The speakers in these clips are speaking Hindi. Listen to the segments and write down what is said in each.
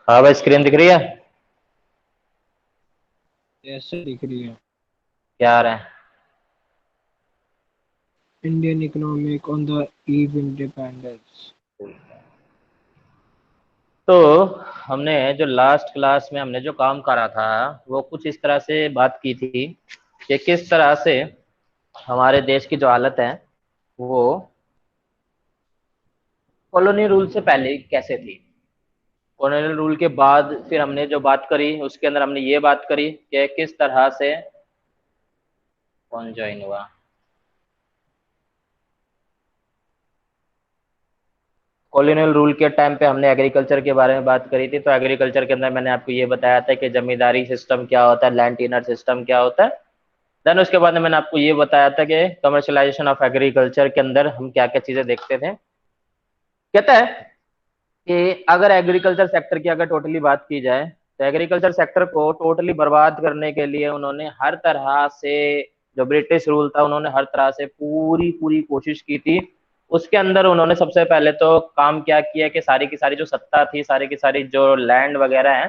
हाँ भाई, स्क्रीन दिख रही है। ऐसे दिख रही है। क्या आ रहा है? Indian economic on the eve independence. तो हमने जो लास्ट क्लास में हमने जो काम करा था वो कुछ इस तरह से बात की थी कि किस तरह से हमारे देश की जो हालत है वो कॉलोनी रूल से पहले कैसे थी। कॉलोनियल रूल के बाद फिर हमने जो बात करी उसके अंदर हमने ये बात करी कि किस तरह से कौन ज्वाइन हुआ। कॉलोनियल रूल के टाइम पे हमने एग्रीकल्चर के बारे में बात करी थी। तो एग्रीकल्चर के अंदर मैंने आपको ये बताया था कि जमींदारी सिस्टम क्या होता है, लैंड टेनर सिस्टम क्या होता है। देन उसके बाद में मैंने आपको ये बताया था कि कमर्शलाइजेशन ऑफ एग्रीकल्चर के अंदर हम क्या क्या चीजें देखते थे। कहता है कि अगर एग्रीकल्चर सेक्टर की अगर टोटली बात की जाए तो एग्रीकल्चर सेक्टर को टोटली बर्बाद करने के लिए उन्होंने हर तरह से, जो ब्रिटिश रूल था, उन्होंने हर तरह से पूरी पूरी कोशिश की थी। उसके अंदर उन्होंने सबसे पहले तो काम क्या किया कि सारी की सारी जो सत्ता थी, सारी की सारी जो लैंड वगैरह है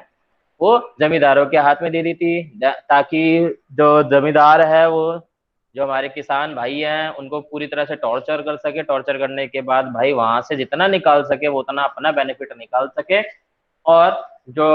वो जमींदारों के हाथ में दे दी थी, ताकि जो जमींदार है वो जो हमारे किसान भाई हैं उनको पूरी तरह से टॉर्चर कर सके। टॉर्चर करने के बाद भाई वहां से जितना निकाल सके वो उतना अपना बेनिफिट निकाल सके। और जो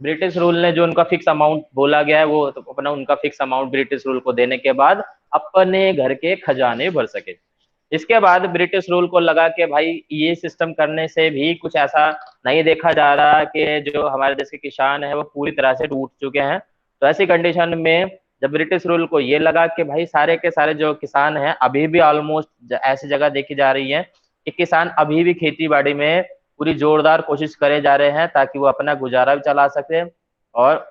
ब्रिटिश रूल ने जो उनका फिक्स अमाउंट बोला गया है वो तो अपना उनका फिक्स अमाउंट ब्रिटिश रूल को देने के बाद अपने घर के खजाने भर सके। इसके बाद ब्रिटिश रूल को लगा कि भाई ये सिस्टम करने से भी कुछ ऐसा नहीं देखा जा रहा कि जो हमारे देश के किसान है वो पूरी तरह से टूट चुके हैं। तो ऐसी कंडीशन में जब ब्रिटिश रूल को ये लगा कि भाई सारे के सारे जो किसान हैं, अभी भी ऑलमोस्ट ऐसी जगह देखी जा रही है कि किसान अभी भी खेती बाड़ी में पूरी जोरदार कोशिश करे जा रहे हैं ताकि वो अपना गुजारा भी चला सके। और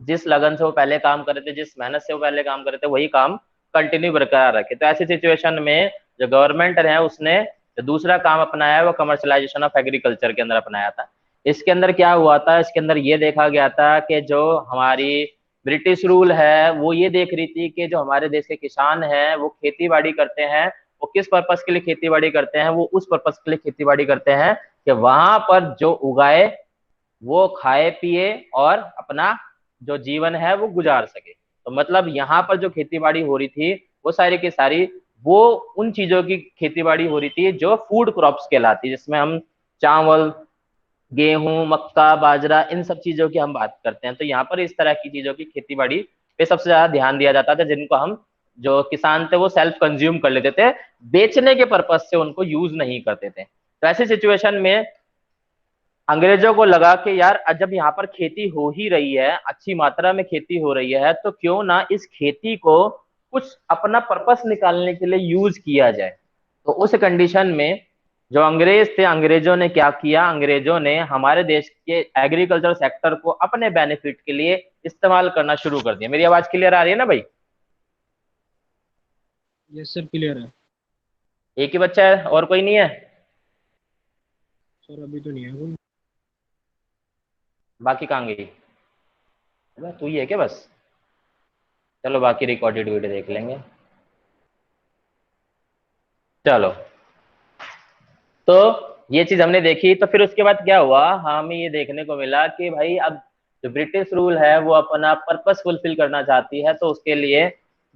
जिस लगन से वो पहले काम कर रहे थे, जिस मेहनत से वो पहले काम कर रहे थे, वही काम कंटिन्यू बरकरार रखे। तो ऐसी सिचुएशन में जो गवर्नमेंट है उसने जो दूसरा काम अपनाया है वो कमर्शलाइजेशन ऑफ एग्रीकल्चर के अंदर अपनाया था। इसके अंदर क्या हुआ था, इसके अंदर ये देखा गया था कि जो हमारी ब्रिटिश रूल है वो ये देख रही थी कि जो हमारे देश के किसान हैं वो खेती बाड़ी करते हैं। वो किस पर्पस के लिए खेती बाड़ी करते हैं? वो उस पर्पस के लिए खेती बाड़ी करते हैं कि वहां पर जो उगाए वो खाए पिए और अपना जो जीवन है वो गुजार सके। तो मतलब यहाँ पर जो खेती बाड़ी हो रही थी वो सारी की सारी वो उन चीजों की खेती बाड़ी हो रही थी जो फूड क्रॉप्स कहलाती है, जिसमें हम चावल, गेहूं, मक्का, बाजरा, इन सब चीजों की हम बात करते हैं। तो यहाँ पर इस तरह की चीजों की खेती बाड़ी पे सबसे ज्यादा ध्यान दिया जाता था, जिनको हम जो किसान थे वो सेल्फ कंज्यूम कर लेते थे, बेचने के पर्पज से उनको यूज नहीं करते थे। तो ऐसी सिचुएशन में अंग्रेजों को लगा कि यार जब यहाँ पर खेती हो ही रही है, अच्छी मात्रा में खेती हो रही है, तो क्यों ना इस खेती को कुछ अपना पर्पस निकालने के लिए यूज किया जाए। तो उस कंडीशन में जो अंग्रेज थे, अंग्रेजों ने क्या किया, अंग्रेजों ने हमारे देश के एग्रीकल्चर सेक्टर को अपने बेनिफिट के लिए इस्तेमाल करना शुरू कर दिया। मेरी आवाज क्लियर आ रही है ना भाई? यस सर, क्लियर है। एक ही बच्चा है और कोई नहीं है? सर अभी तो नहीं है कोई। बाकी कहाँ गई? अबे, तू ही है क्या बस? चलो बाकी रिकॉर्डेड वीडियो देख लेंगे। चलो, तो ये चीज हमने देखी। तो फिर उसके बाद क्या हुआ, हमें ये देखने को मिला कि भाई अब जो ब्रिटिश रूल है वो अपना पर्पस फुलफिल करना चाहती है। तो उसके लिए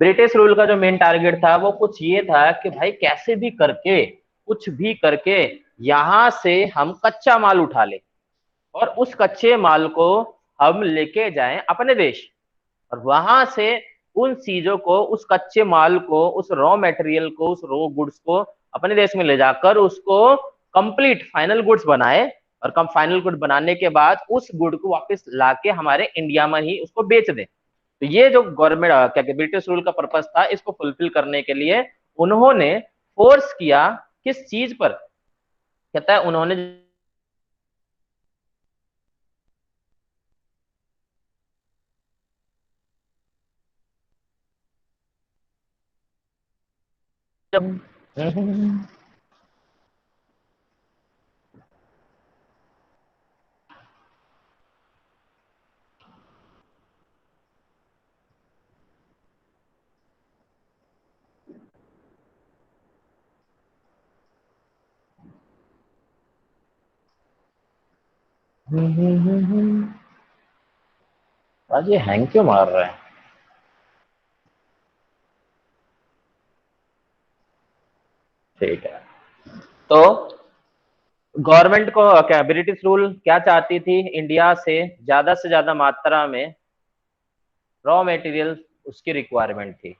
ब्रिटिश रूल का जो मेन टारगेट था वो कुछ ये था कि भाई कैसे भी करके, कुछ भी करके यहां से हम कच्चा माल उठा ले और उस कच्चे माल को हम लेके जाएं अपने देश। और वहां से उन चीजों को, उस कच्चे माल को, उस रॉ मटेरियल को, उस रॉ गुड्स को अपने देश में ले जाकर उसको कंप्लीट फाइनल गुड्स बनाए। और कम फाइनल गुड बनाने के बाद उस गुड को वापस लाके हमारे इंडिया में ही उसको बेच दे। तो ये जो गवर्नमेंट क्या कहते ब्रिटिश रूल का पर्पस था, इसको फुलफिल करने के लिए उन्होंने फोर्स किया किस चीज पर, कहता है उन्होंने जब आज ये हैंग क्यों मार रहा है? ठीक है। तो गवर्नमेंट को क्या, ब्रिटिश रूल क्या चाहती थी, इंडिया से ज्यादा मात्रा में रॉ मटेरियल उसकी रिक्वायरमेंट थी।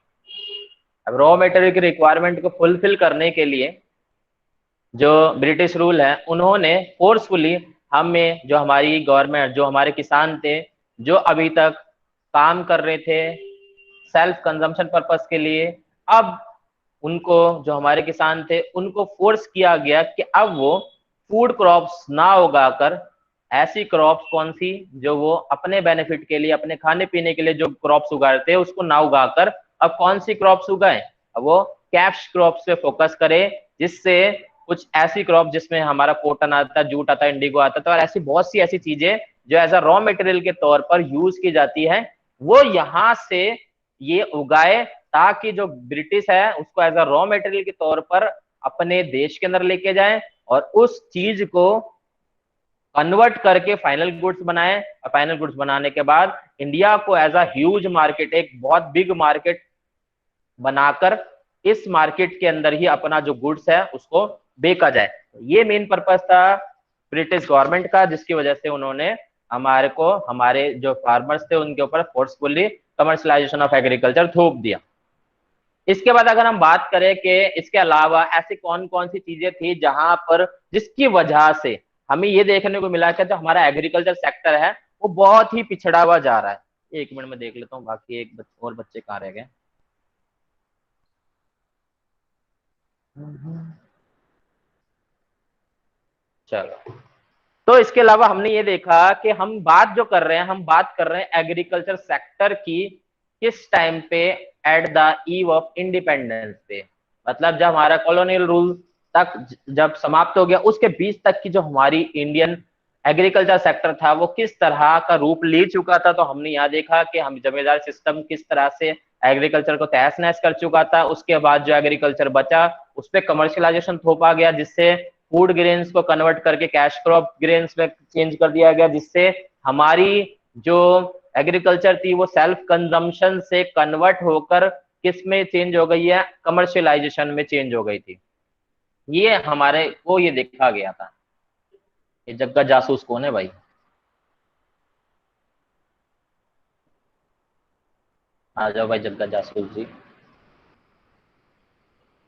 अब रॉ मटेरियल की रिक्वायरमेंट को फुलफिल करने के लिए जो ब्रिटिश रूल है, उन्होंने फोर्सफुली हमें, जो हमारी गवर्नमेंट, जो हमारे किसान थे, जो अभी तक काम कर रहे थे सेल्फ कंजम्पशन पर्पस के लिए, अब उनको, जो हमारे किसान थे, उनको फोर्स किया गया कि अब वो फूड क्रॉप्स ना उगाकर ऐसी क्रॉप्स कौन सी जो वो अपने बेनिफिट के लिए, अपने खाने पीने के लिए जो क्रॉप्स उगा रहे थे उसको ना उगाकर अब कौन सी क्रॉप्स उगाए, अब वो कैश क्रॉप्स पे फोकस करे, जिससे कुछ ऐसी क्रॉप जिसमें हमारा कॉटन आता, जूट आता, इंडिगो आता था, और ऐसी बहुत सी ऐसी चीजें जो एज अ रॉ मटेरियल के तौर पर यूज की जाती है, वो यहाँ से ये उगाए, ताकि जो ब्रिटिश है उसको एज अ रॉ मटेरियल के तौर पर अपने देश के अंदर लेके जाए और उस चीज को कन्वर्ट करके फाइनल गुड्स बनाए, और फाइनल गुड्स बनाने के बाद इंडिया को एज अ ह्यूज मार्केट, एक बहुत बिग मार्केट बनाकर इस मार्केट के अंदर ही अपना जो गुड्स है उसको बेचा जाए। ये मेन पर्पस था ब्रिटिश गवर्नमेंट का, जिसकी वजह से उन्होंने हमारे को, हमारे जो फार्मर्स थे उनके ऊपर फोर्सफुली कमर्शलाइजेशन ऑफ एग्रीकल्चर थोप दिया। इसके बाद अगर हम बात करें कि इसके अलावा ऐसी कौन कौन सी चीजें थी जहां पर, जिसकी वजह से हमें ये देखने को मिला कि जो हमारा एग्रीकल्चर सेक्टर है वो बहुत ही पिछड़ा हुआ जा रहा है। एक मिनट में देख लेता हूँ बाकी और बच्चे कहाँ रह गए। चलो, तो इसके अलावा हमने ये देखा कि हम बात जो कर रहे हैं, हम बात कर रहे हैं एग्रीकल्चर सेक्टर की किस टाइम पे, at the eve of independence पे, मतलब जब हमारा कॉलोनियल रूल तक जब समाप्त हो गया, उसके बीच तक की जो हमारी इंडियन एग्रीकल्चर सेक्टर था वो किस तरह का रूप ले चुका था। तो हमने यहाँ देखा कि हम जमींदार सिस्टम किस तरह से एग्रीकल्चर को तहस नहस कर चुका था। उसके बाद जो एग्रीकल्चर बचा उस पर कमर्शियलाइजेशन थोपा गया, जिससे फूड ग्रेन्स को कन्वर्ट करके कैश क्रॉप ग्रेन्स में चेंज कर दिया गया, जिससे हमारी जो एग्रीकल्चर थी वो सेल्फ कंजम्पशन से कन्वर्ट होकर किस में चेंज हो गई है, कमर्शियलाइजेशन में चेंज हो गई थी। ये हमारे को ये देखा गया था। ये जग्गा जासूस कौन है भाई? आ जाओ भाई जग्गा जासूस जी।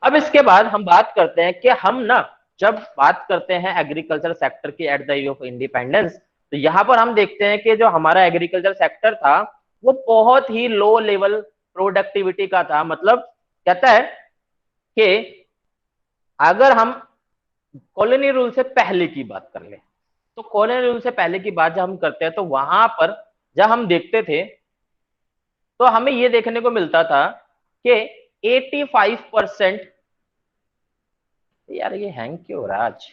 अब इसके बाद हम बात करते हैं कि हम ना, जब बात करते हैं एग्रीकल्चर सेक्टर की at the year of independence, तो यहाँ पर हम देखते हैं कि जो हमारा एग्रीकल्चर सेक्टर था वो बहुत ही लो लेवल प्रोडक्टिविटी का था। मतलब कहता है कि अगर हम कॉलोनी रूल से पहले की बात कर ले, तो कॉलोनी रूल से पहले की बात जब हम करते हैं तो वहां पर जब हम देखते थे तो हमें ये देखने को मिलता था कि 85%, यार ये हैंग क्यों हो रहा है आज?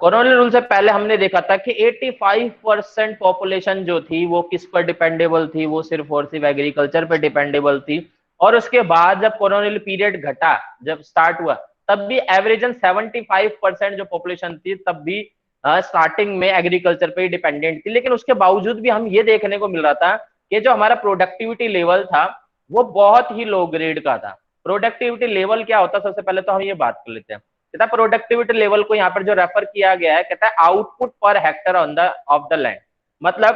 कोरोना रूल से पहले हमने देखा था कि 85% पॉपुलेशन जो थी वो किस पर डिपेंडेबल थी, वो सिर्फ और सिर्फ एग्रीकल्चर पर डिपेंडेबल थी। और उसके बाद जब कोरोनियल पीरियड घटा, जब स्टार्ट हुआ, तब भी एवरेजन 75% जो पॉपुलेशन थी तब भी स्टार्टिंग में एग्रीकल्चर पे ही डिपेंडेंट थी। लेकिन उसके बावजूद भी हम ये देखने को मिल रहा था कि जो हमारा प्रोडक्टिविटी लेवल था वो बहुत ही लो ग्रेड का था। प्रोडक्टिविटी लेवल क्या होता है, सबसे पहले तो हम ये बात कर लेते हैं। कहता है प्रोडक्टिविटी लेवल को यहाँ पर जो रेफर किया गया है, कहता है output per hectare on the of the land, मतलब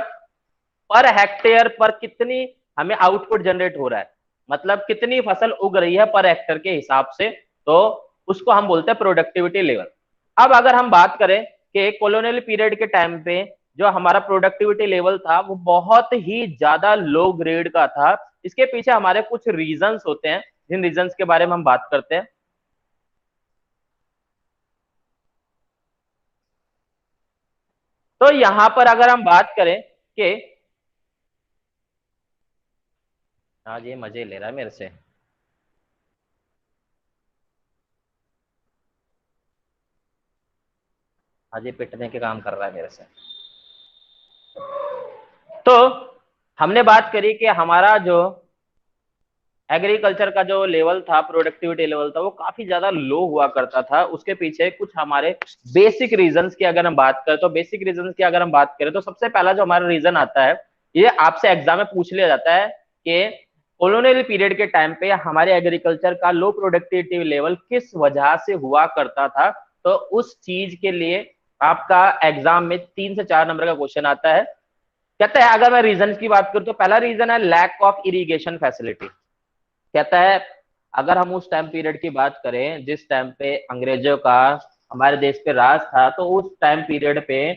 पर हेक्टेयर पर कितनी हमें आउटपुट जनरेट हो रहा है, मतलब कितनी फसल उग रही है पर हेक्टर के हिसाब से, तो उसको हम बोलते हैं प्रोडक्टिविटी लेवल। अब अगर हम बात करें कि कॉलोनियल पीरियड के टाइम पे जो हमारा प्रोडक्टिविटी लेवल था वो बहुत ही ज्यादा लो ग्रेड का था। इसके पीछे हमारे कुछ रीजंस होते हैं, जिन रीजंस के बारे में हम बात करते हैं। तो यहां पर अगर हम बात करें कि आज ये मजे ले रहा है मेरे से, आज ये पिटने के काम कर रहा है मेरे से। तो हमने बात करी कि हमारा जो एग्रीकल्चर का जो लेवल था, प्रोडक्टिविटी लेवल था, वो काफी ज्यादा लो हुआ करता था। उसके पीछे कुछ हमारे बेसिक रीजंस की अगर हम बात करें, तो बेसिक रीजंस की अगर हम बात करें तो सबसे पहला जो हमारा रीजन आता है, ये आपसे एग्जाम में पूछ लिया जाता है कि कॉलोनियल पीरियड के टाइम पे हमारे एग्रीकल्चर का लो प्रोडक्टिविटी लेवल किस वजह से हुआ करता था। तो उस चीज के लिए आपका एग्जाम में 3 से 4 नंबर का क्वेश्चन आता है। कहता है, अगर मैं रीजन की बात करूं तो पहला रीजन है लैक ऑफ इरिगेशन फैसिलिटी। कहता है, अगर हम उस टाइम पीरियड की बात करें जिस टाइम पे अंग्रेजों का हमारे देश पे राज था, तो उस टाइम पीरियड पे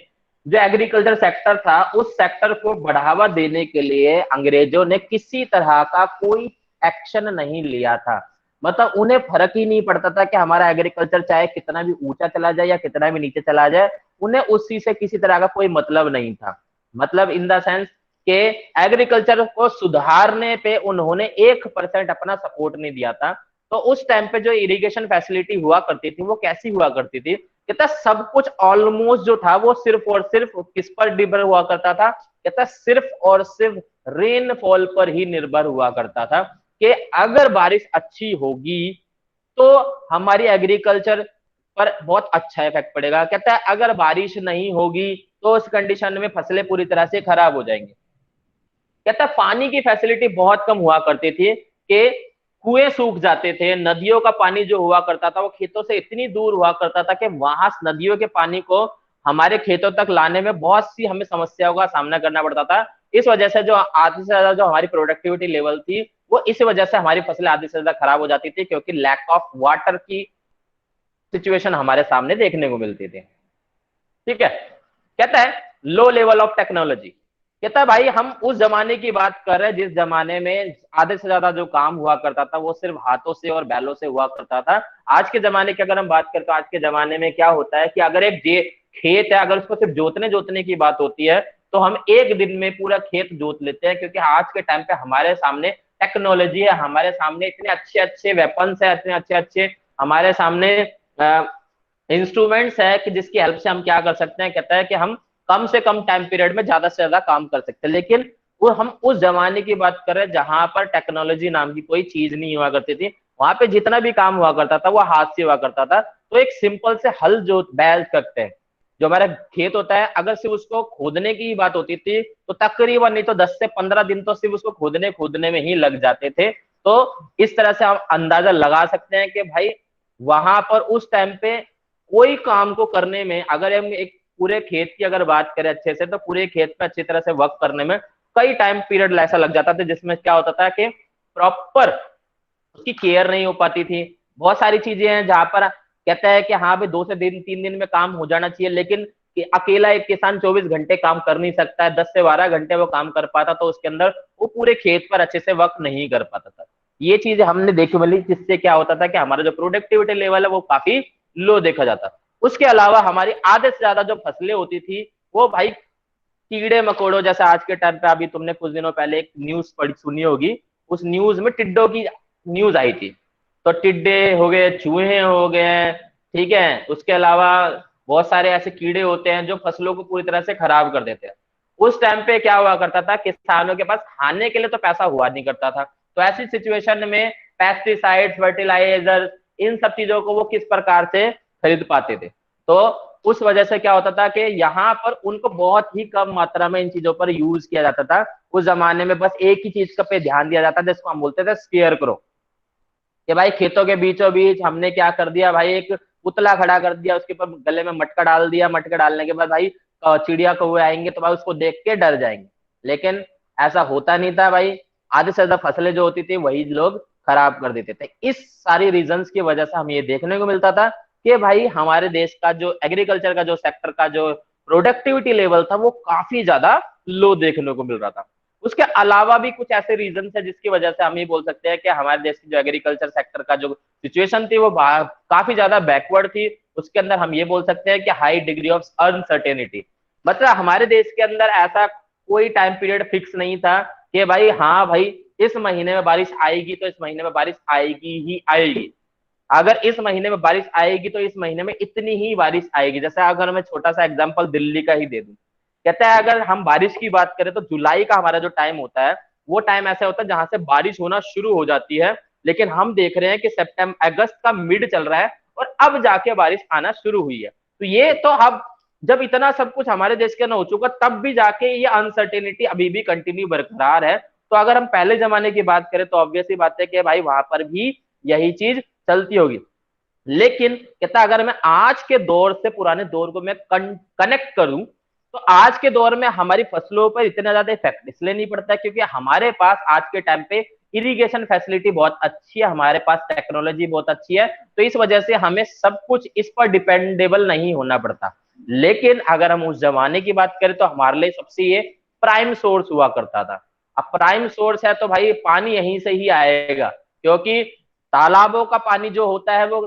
जो एग्रीकल्चर सेक्टर था, उस सेक्टर को बढ़ावा देने के लिए अंग्रेजों ने किसी तरह का कोई एक्शन नहीं लिया था। मतलब उन्हें फर्क ही नहीं पड़ता था कि हमारा एग्रीकल्चर चाहे कितना भी ऊंचा चला जाए या कितना भी नीचे चला जाए, उन्हें उसी से किसी तरह का कोई मतलब नहीं था। मतलब इन द सेंस के एग्रीकल्चर को सुधारने पे उन्होंने 1% अपना सपोर्ट नहीं दिया था। तो उस टाइम पे जो इरिगेशन फैसिलिटी हुआ करती थी वो कैसी हुआ करती थी, कहता सब कुछ ऑलमोस्ट जो था वो सिर्फ और सिर्फ किस पर निर्भर हुआ करता था, कहता सिर्फ और सिर्फ रेनफॉल पर ही निर्भर हुआ करता था। कि अगर बारिश अच्छी होगी तो हमारी एग्रीकल्चर पर बहुत अच्छा इफेक्ट पड़ेगा। कहता है अगर बारिश नहीं होगी तो उस कंडीशन में फसलें पूरी तरह से खराब हो जाएंगी। कहता है पानी की फैसिलिटी बहुत कम हुआ करती थी कि कुएं सूख जाते थे, नदियों का पानी जो हुआ करता था वो खेतों से इतनी दूर हुआ करता था कि वहां नदियों के पानी को हमारे खेतों तक लाने में बहुत सी हमें समस्याओं का सामना करना पड़ता था। इस वजह से जो आधी से ज्यादा जो हमारी प्रोडक्टिविटी लेवल थी, वो इस वजह से हमारी फसलें आधी से ज्यादा खराब हो जाती थी, क्योंकि लैक ऑफ वाटर की सिचुएशन हमारे सामने देखने को मिलती थी। ठीक है। कहता है लो लेवल ऑफ टेक्नोलॉजी। कहता है भाई हम उस जमाने की बात कर रहे हैं जिस जमाने में आधे से ज्यादा जो काम हुआ करता था वो सिर्फ हाथों से और बैलों से हुआ करता था। आज के जमाने की अगर हम बात करें तो आज के जमाने में क्या होता है कि अगर एक खेत है, अगर उसको सिर्फ जोतने जोतने की बात होती है तो हम एक दिन में पूरा खेत जोत लेते हैं, क्योंकि आज के टाइम पे हमारे सामने टेक्नोलॉजी है, हमारे सामने इतने अच्छे अच्छे वेपन्स है, इतने अच्छे अच्छे हमारे सामने इंस्ट्रूमेंट्स है कि जिसकी हेल्प से हम क्या कर सकते हैं। कहता है कि हम कम से कम टाइम पीरियड में ज्यादा से ज्यादा काम कर सकते हैं। लेकिन वो हम उस जमाने की बात कर रहे हैं जहां पर टेक्नोलॉजी नाम की कोई चीज नहीं हुआ करती थी। वहां पे जितना भी काम हुआ करता था वो हाथ से हुआ करता था। तो एक सिंपल से हल जो बैल करते हैं, जो हमारा खेत होता है, अगर सिर्फ उसको खोदने की बात होती थी तो तकरीबन नहीं तो 10 से 15 दिन तो सिर्फ उसको खोदने खोदने में ही लग जाते थे। तो इस तरह से हम अंदाजा लगा सकते हैं कि भाई वहां पर उस टाइम पे कोई काम को करने में, अगर हम एक पूरे खेत की अगर बात करें अच्छे से, तो पूरे खेत में अच्छी तरह से वर्क करने में कई टाइम पीरियड ऐसा लग जाता था, जिसमें क्या होता था कि प्रॉपर उसकी केयर नहीं हो पाती थी। बहुत सारी चीजें हैं जहां पर कहता है कि हाँ भाई 2 से 3 दिन में काम हो जाना चाहिए, लेकिन कि अकेला एक किसान 24 घंटे काम कर नहीं सकता है, 10 से 12 घंटे वो काम कर पाता तो उसके अंदर वो पूरे खेत पर अच्छे से वर्क नहीं कर पाता था। ये चीज हमने देखी मिली, जिससे क्या होता था कि हमारा जो प्रोडक्टिविटी लेवल है वो काफी लो देखा जाता। उसके अलावा हमारी आधे से ज्यादा जो फसलें होती थी वो भाई कीड़े मकोड़ों, जैसे आज के टाइम पे अभी तुमने कुछ दिनों पहले एक न्यूज पढ़ी सुनी होगी, उस न्यूज में टिड्डों की न्यूज आई थी। तो टिड्डे हो गए, चूहे हो गए, ठीक है, उसके अलावा बहुत सारे ऐसे कीड़े होते हैं जो फसलों को पूरी तरह से खराब कर देते हैं। उस टाइम पे क्या हुआ करता था, किसानों के पास खाने के लिए तो पैसा हुआ नहीं करता था। तो ऐसी सिचुएशन में पेस्टिसाइड्स, फर्टिलाइजर, इन सब चीजों को वो किस प्रकार से खरीद पाते थे। तो उस वजह से क्या होता था कि यहाँ पर उनको बहुत ही कम मात्रा में इन चीजों पर यूज किया जाता था। उस जमाने में बस एक ही चीज का पे ध्यान दिया जाता था, जिसको हम बोलते थे स्केयर करो। कि भाई खेतों के बीचों बीच हमने क्या कर दिया भाई, एक पुतला खड़ा कर दिया, उसके ऊपर गले में मटका डाल दिया, मटका डालने के बाद भाई चिड़िया कौवे आएंगे तो भाई उसको देख के डर जाएंगे। लेकिन ऐसा होता नहीं था भाई, आधे से ज्यादा फसलें जो होती थी वही लोग खराब कर देते थे। इस सारी रीजंस की वजह से हम ये देखने को मिलता था कि भाई हमारे देश का जो एग्रीकल्चर का जो सेक्टर का जो प्रोडक्टिविटी लेवल था वो काफी ज्यादा लो देखने को मिल रहा था। उसके अलावा भी कुछ ऐसे रीजन है जिसकी वजह से हम ये बोल सकते हैं कि हमारे देश की जो एग्रीकल्चर सेक्टर का जो सिचुएशन थी वो काफी ज्यादा बैकवर्ड थी। उसके अंदर हम ये बोल सकते हैं कि हाई डिग्री ऑफ अनसर्टेनिटी। मतलब हमारे देश के अंदर ऐसा कोई टाइम पीरियड फिक्स नहीं था कि भाई हाँ भाई इस महीने में बारिश आएगी तो इस महीने में बारिश आएगी ही आएगी। अगर इस महीने में बारिश आएगी तो इस महीने में इतनी ही बारिश आएगी। जैसे अगर मैं छोटा सा एग्जांपल दिल्ली का ही दे दूं, कहता है अगर हम बारिश की बात करें तो जुलाई का हमारा जो टाइम होता है वो टाइम ऐसा होता है जहां से बारिश होना शुरू हो जाती है। लेकिन हम देख रहे हैं कि सितंबर अगस्त का मिड चल रहा है और अब जाके बारिश आना शुरू हुई है। तो ये तो अब जब इतना सब कुछ हमारे देश के अंदर हो चुका तब भी जाके ये अनसर्टेनिटी अभी भी कंटिन्यू बरकरार है। तो अगर हम पहले जमाने की बात करें तो ऑब्वियस ही बात है कि भाई वहां पर भी यही चीज चलती होगी। लेकिन कहता अगर मैं आज के दौर से पुराने दौर को मैं कनेक्ट करूं तो आज के दौर में हमारी फसलों पर इतना ज्यादा इफेक्ट इसलिए नहीं पड़ता क्योंकि हमारे पास आज के टाइम पे इरिगेशन फैसिलिटी बहुत अच्छी है, हमारे पास टेक्नोलॉजी बहुत अच्छी है। तो इस वजह से हमें सब कुछ इस पर डिपेंडेबल नहीं होना पड़ता। लेकिन अगर हम उस जमाने की बात करें तो हमारे लिए सबसे ये प्राइम सोर्स हुआ करता था। अब प्राइम सोर्स है तो भाई पानी यहीं से ही आएगा, क्योंकि तालाबों का पानी जो होता है वो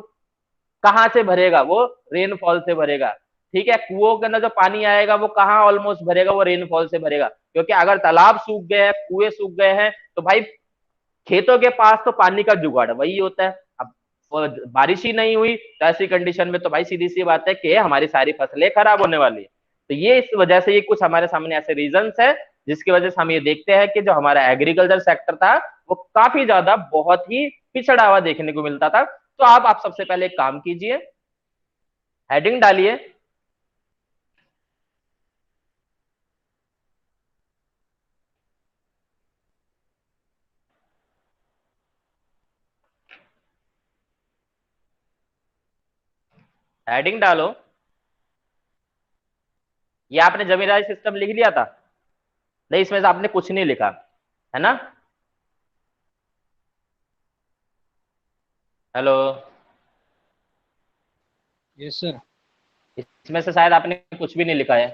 कहाँ से भरेगा, वो रेनफॉल से भरेगा। ठीक है, कुओं के अंदर जो पानी आएगा वो कहाँ ऑलमोस्ट भरेगा, वो रेनफॉल से भरेगा। क्योंकि अगर तालाब सूख गए हैं, कुएं सूख गए हैं, तो भाई खेतों के पास तो पानी का जुगाड़ वही होता है। अब बारिश ही नहीं हुई तो ऐसी कंडीशन में तो भाई सीधी सी बात है कि हमारी सारी फसलें खराब होने वाली है। तो ये इस वजह से ये कुछ हमारे सामने ऐसे रीजंस है जिसकी वजह से हम ये देखते हैं कि जो हमारा एग्रीकल्चर सेक्टर था वो काफी ज्यादा बहुत ही पिछड़ा हुआ देखने को मिलता था। तो आप सबसे पहले एक काम कीजिए, हेडिंग डालिए। हेडिंग डालो। ये आपने जमींदारी सिस्टम लिख लिया था? नहीं, इसमें से आपने कुछ नहीं लिखा है ना? हेलो? Yes sir. इसमें से शायद आपने कुछ भी नहीं लिखा है।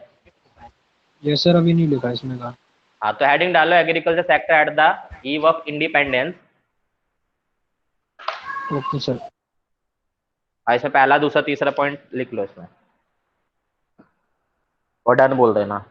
यस सर, अभी नहीं लिखा इसमें का। हाँ, तो हेडिंग डालो, agriculture sector at the eve of independence. Okay sir. ऐसे पहला दूसरा तीसरा पॉइंट लिख लो इसमें और डन बोल देना।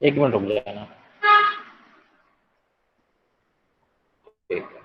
एक मिनट रुक जाना। ठीक है।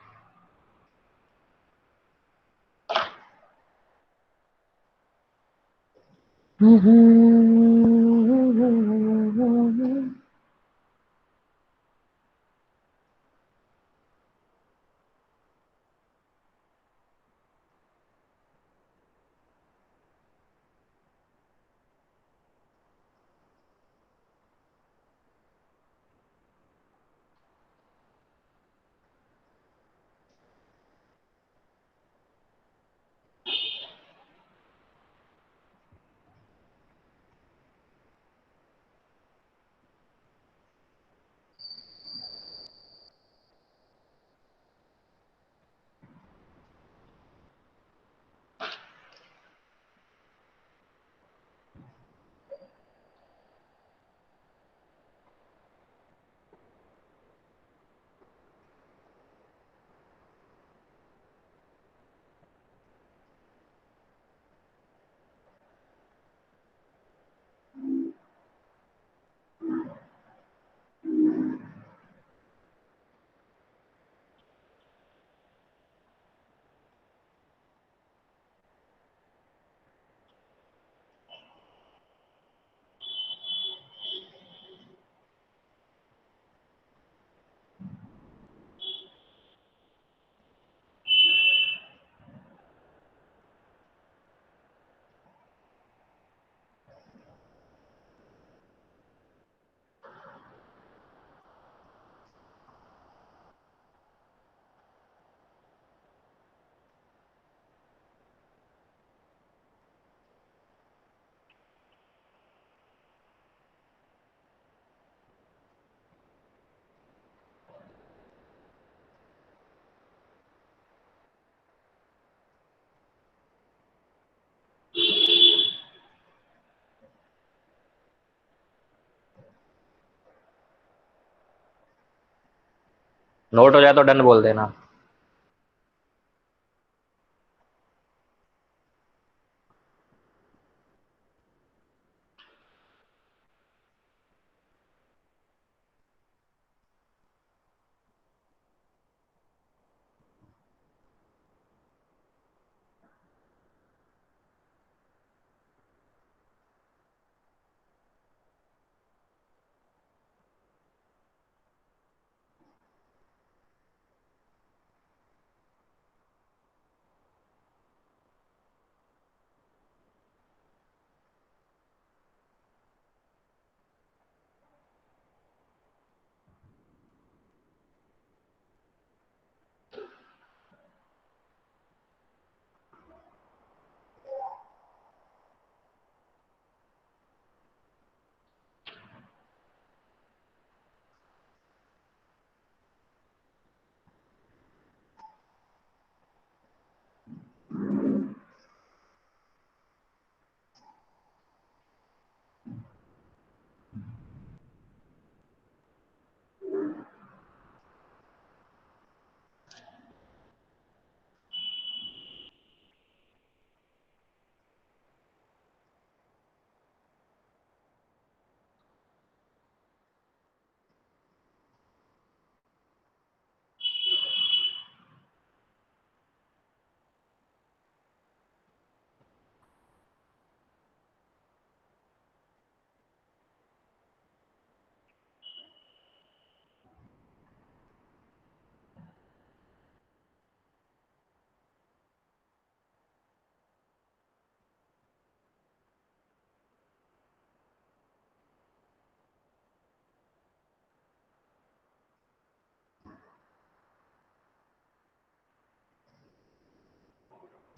नोट हो जाए तो डन बोल देना।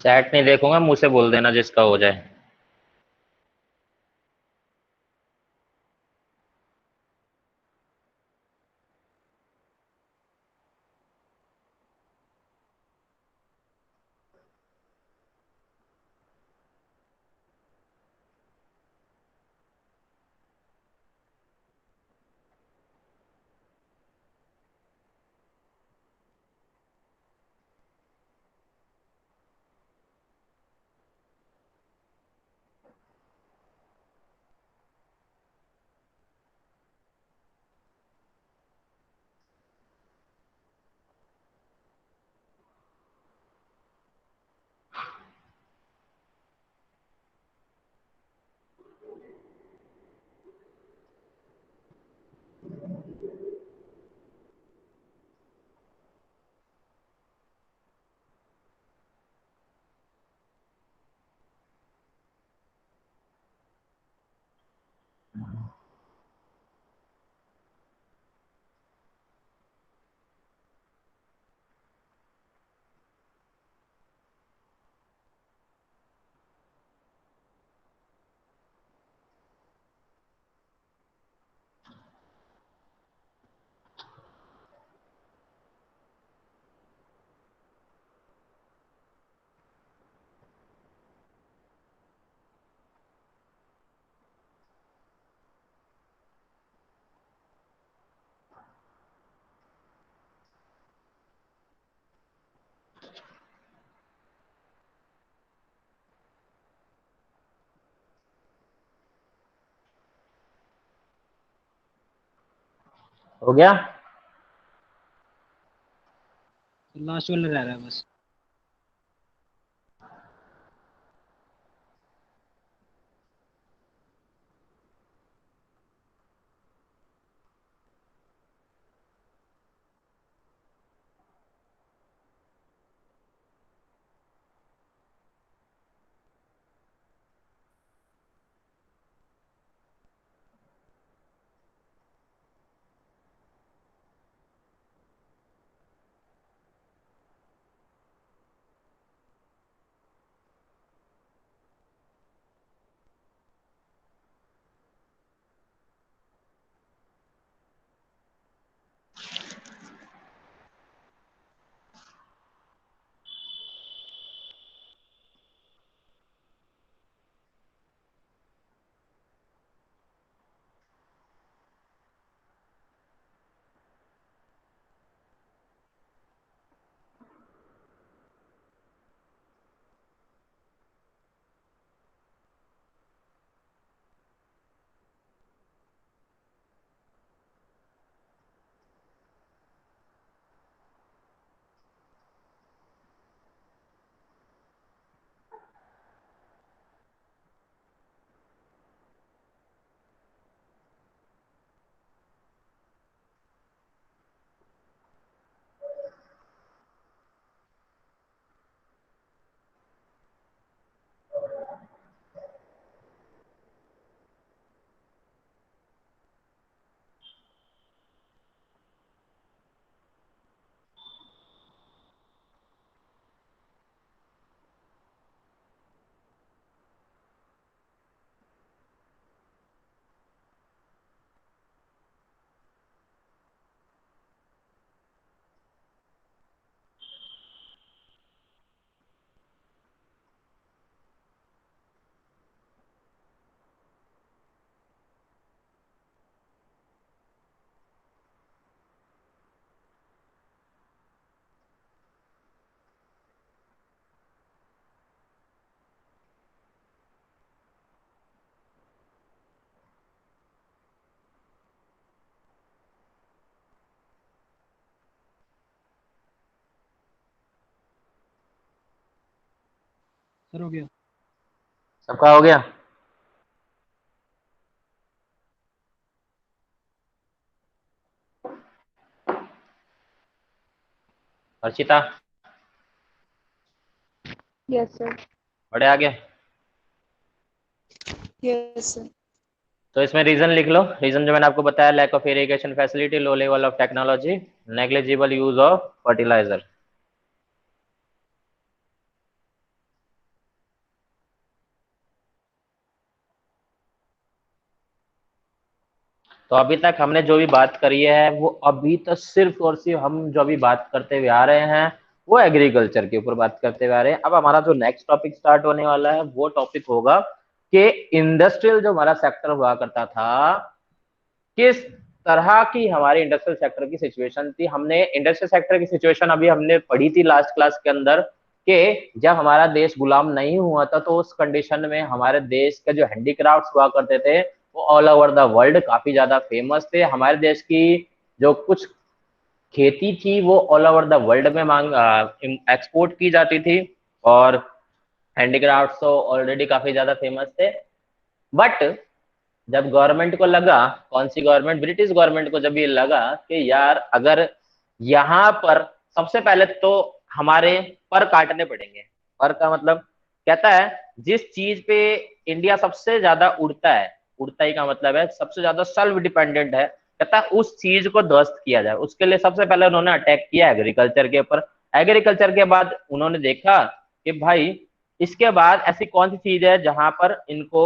चैट नहीं देखूंगा, मुंह से बोल देना जिसका हो जाए। हो गया। लास्ट वाला रह रहा है बस। सर हो गया। सबका हो गया? Archita, yes sir. बड़े आगे। Yes sir. तो इसमें रीजन लिख लो। रीजन जो मैंने आपको बताया, lack of irrigation facility, low level of technology, negligible use of fertiliser. तो अभी तक हमने जो भी बात करी है वो अभी तक सिर्फ और सिर्फ हम जो अभी बात करते हुए आ रहे हैं वो एग्रीकल्चर के ऊपर बात करते हुए आ रहे हैं। अब हमारा जो नेक्स्ट टॉपिक स्टार्ट होने वाला है वो टॉपिक होगा कि इंडस्ट्रियल जो हमारा सेक्टर हुआ करता था, किस तरह की हमारे इंडस्ट्रियल सेक्टर की सिचुएशन थी। हमने इंडस्ट्रियल सेक्टर की सिचुएशन अभी हमने पढ़ी थी लास्ट क्लास के अंदर, कि जब हमारा देश गुलाम नहीं हुआ था तो उस कंडीशन में हमारे देश के जो हैंडीक्राफ्ट्स हुआ करते थे वो ऑल ओवर द वर्ल्ड काफी ज्यादा फेमस थे। हमारे देश की जो कुछ खेती थी वो ऑल ओवर द वर्ल्ड में मांग एक्सपोर्ट की जाती थी, और हैंडीक्राफ्ट्स तो ऑलरेडी काफी ज्यादा फेमस थे। बट जब गवर्नमेंट को लगा, कौन सी गवर्नमेंट, ब्रिटिश गवर्नमेंट को जब ये लगा कि यार अगर यहाँ पर सबसे पहले तो हमारे पर काटने पड़ेंगे। पर का मतलब कहता है जिस चीज पे इंडिया सबसे ज्यादा उड़ता है, उड़ता ही का मतलब है सबसे ज्यादा सेल्फ डिपेंडेंट है, कहता है उस चीज को ध्वस्त किया जाए। उसके लिए सबसे पहले उन्होंने अटैक किया एग्रीकल्चर के ऊपर। एग्रीकल्चर के बाद उन्होंने देखा कि भाई इसके बाद ऐसी कौन सी चीज है जहां पर इनको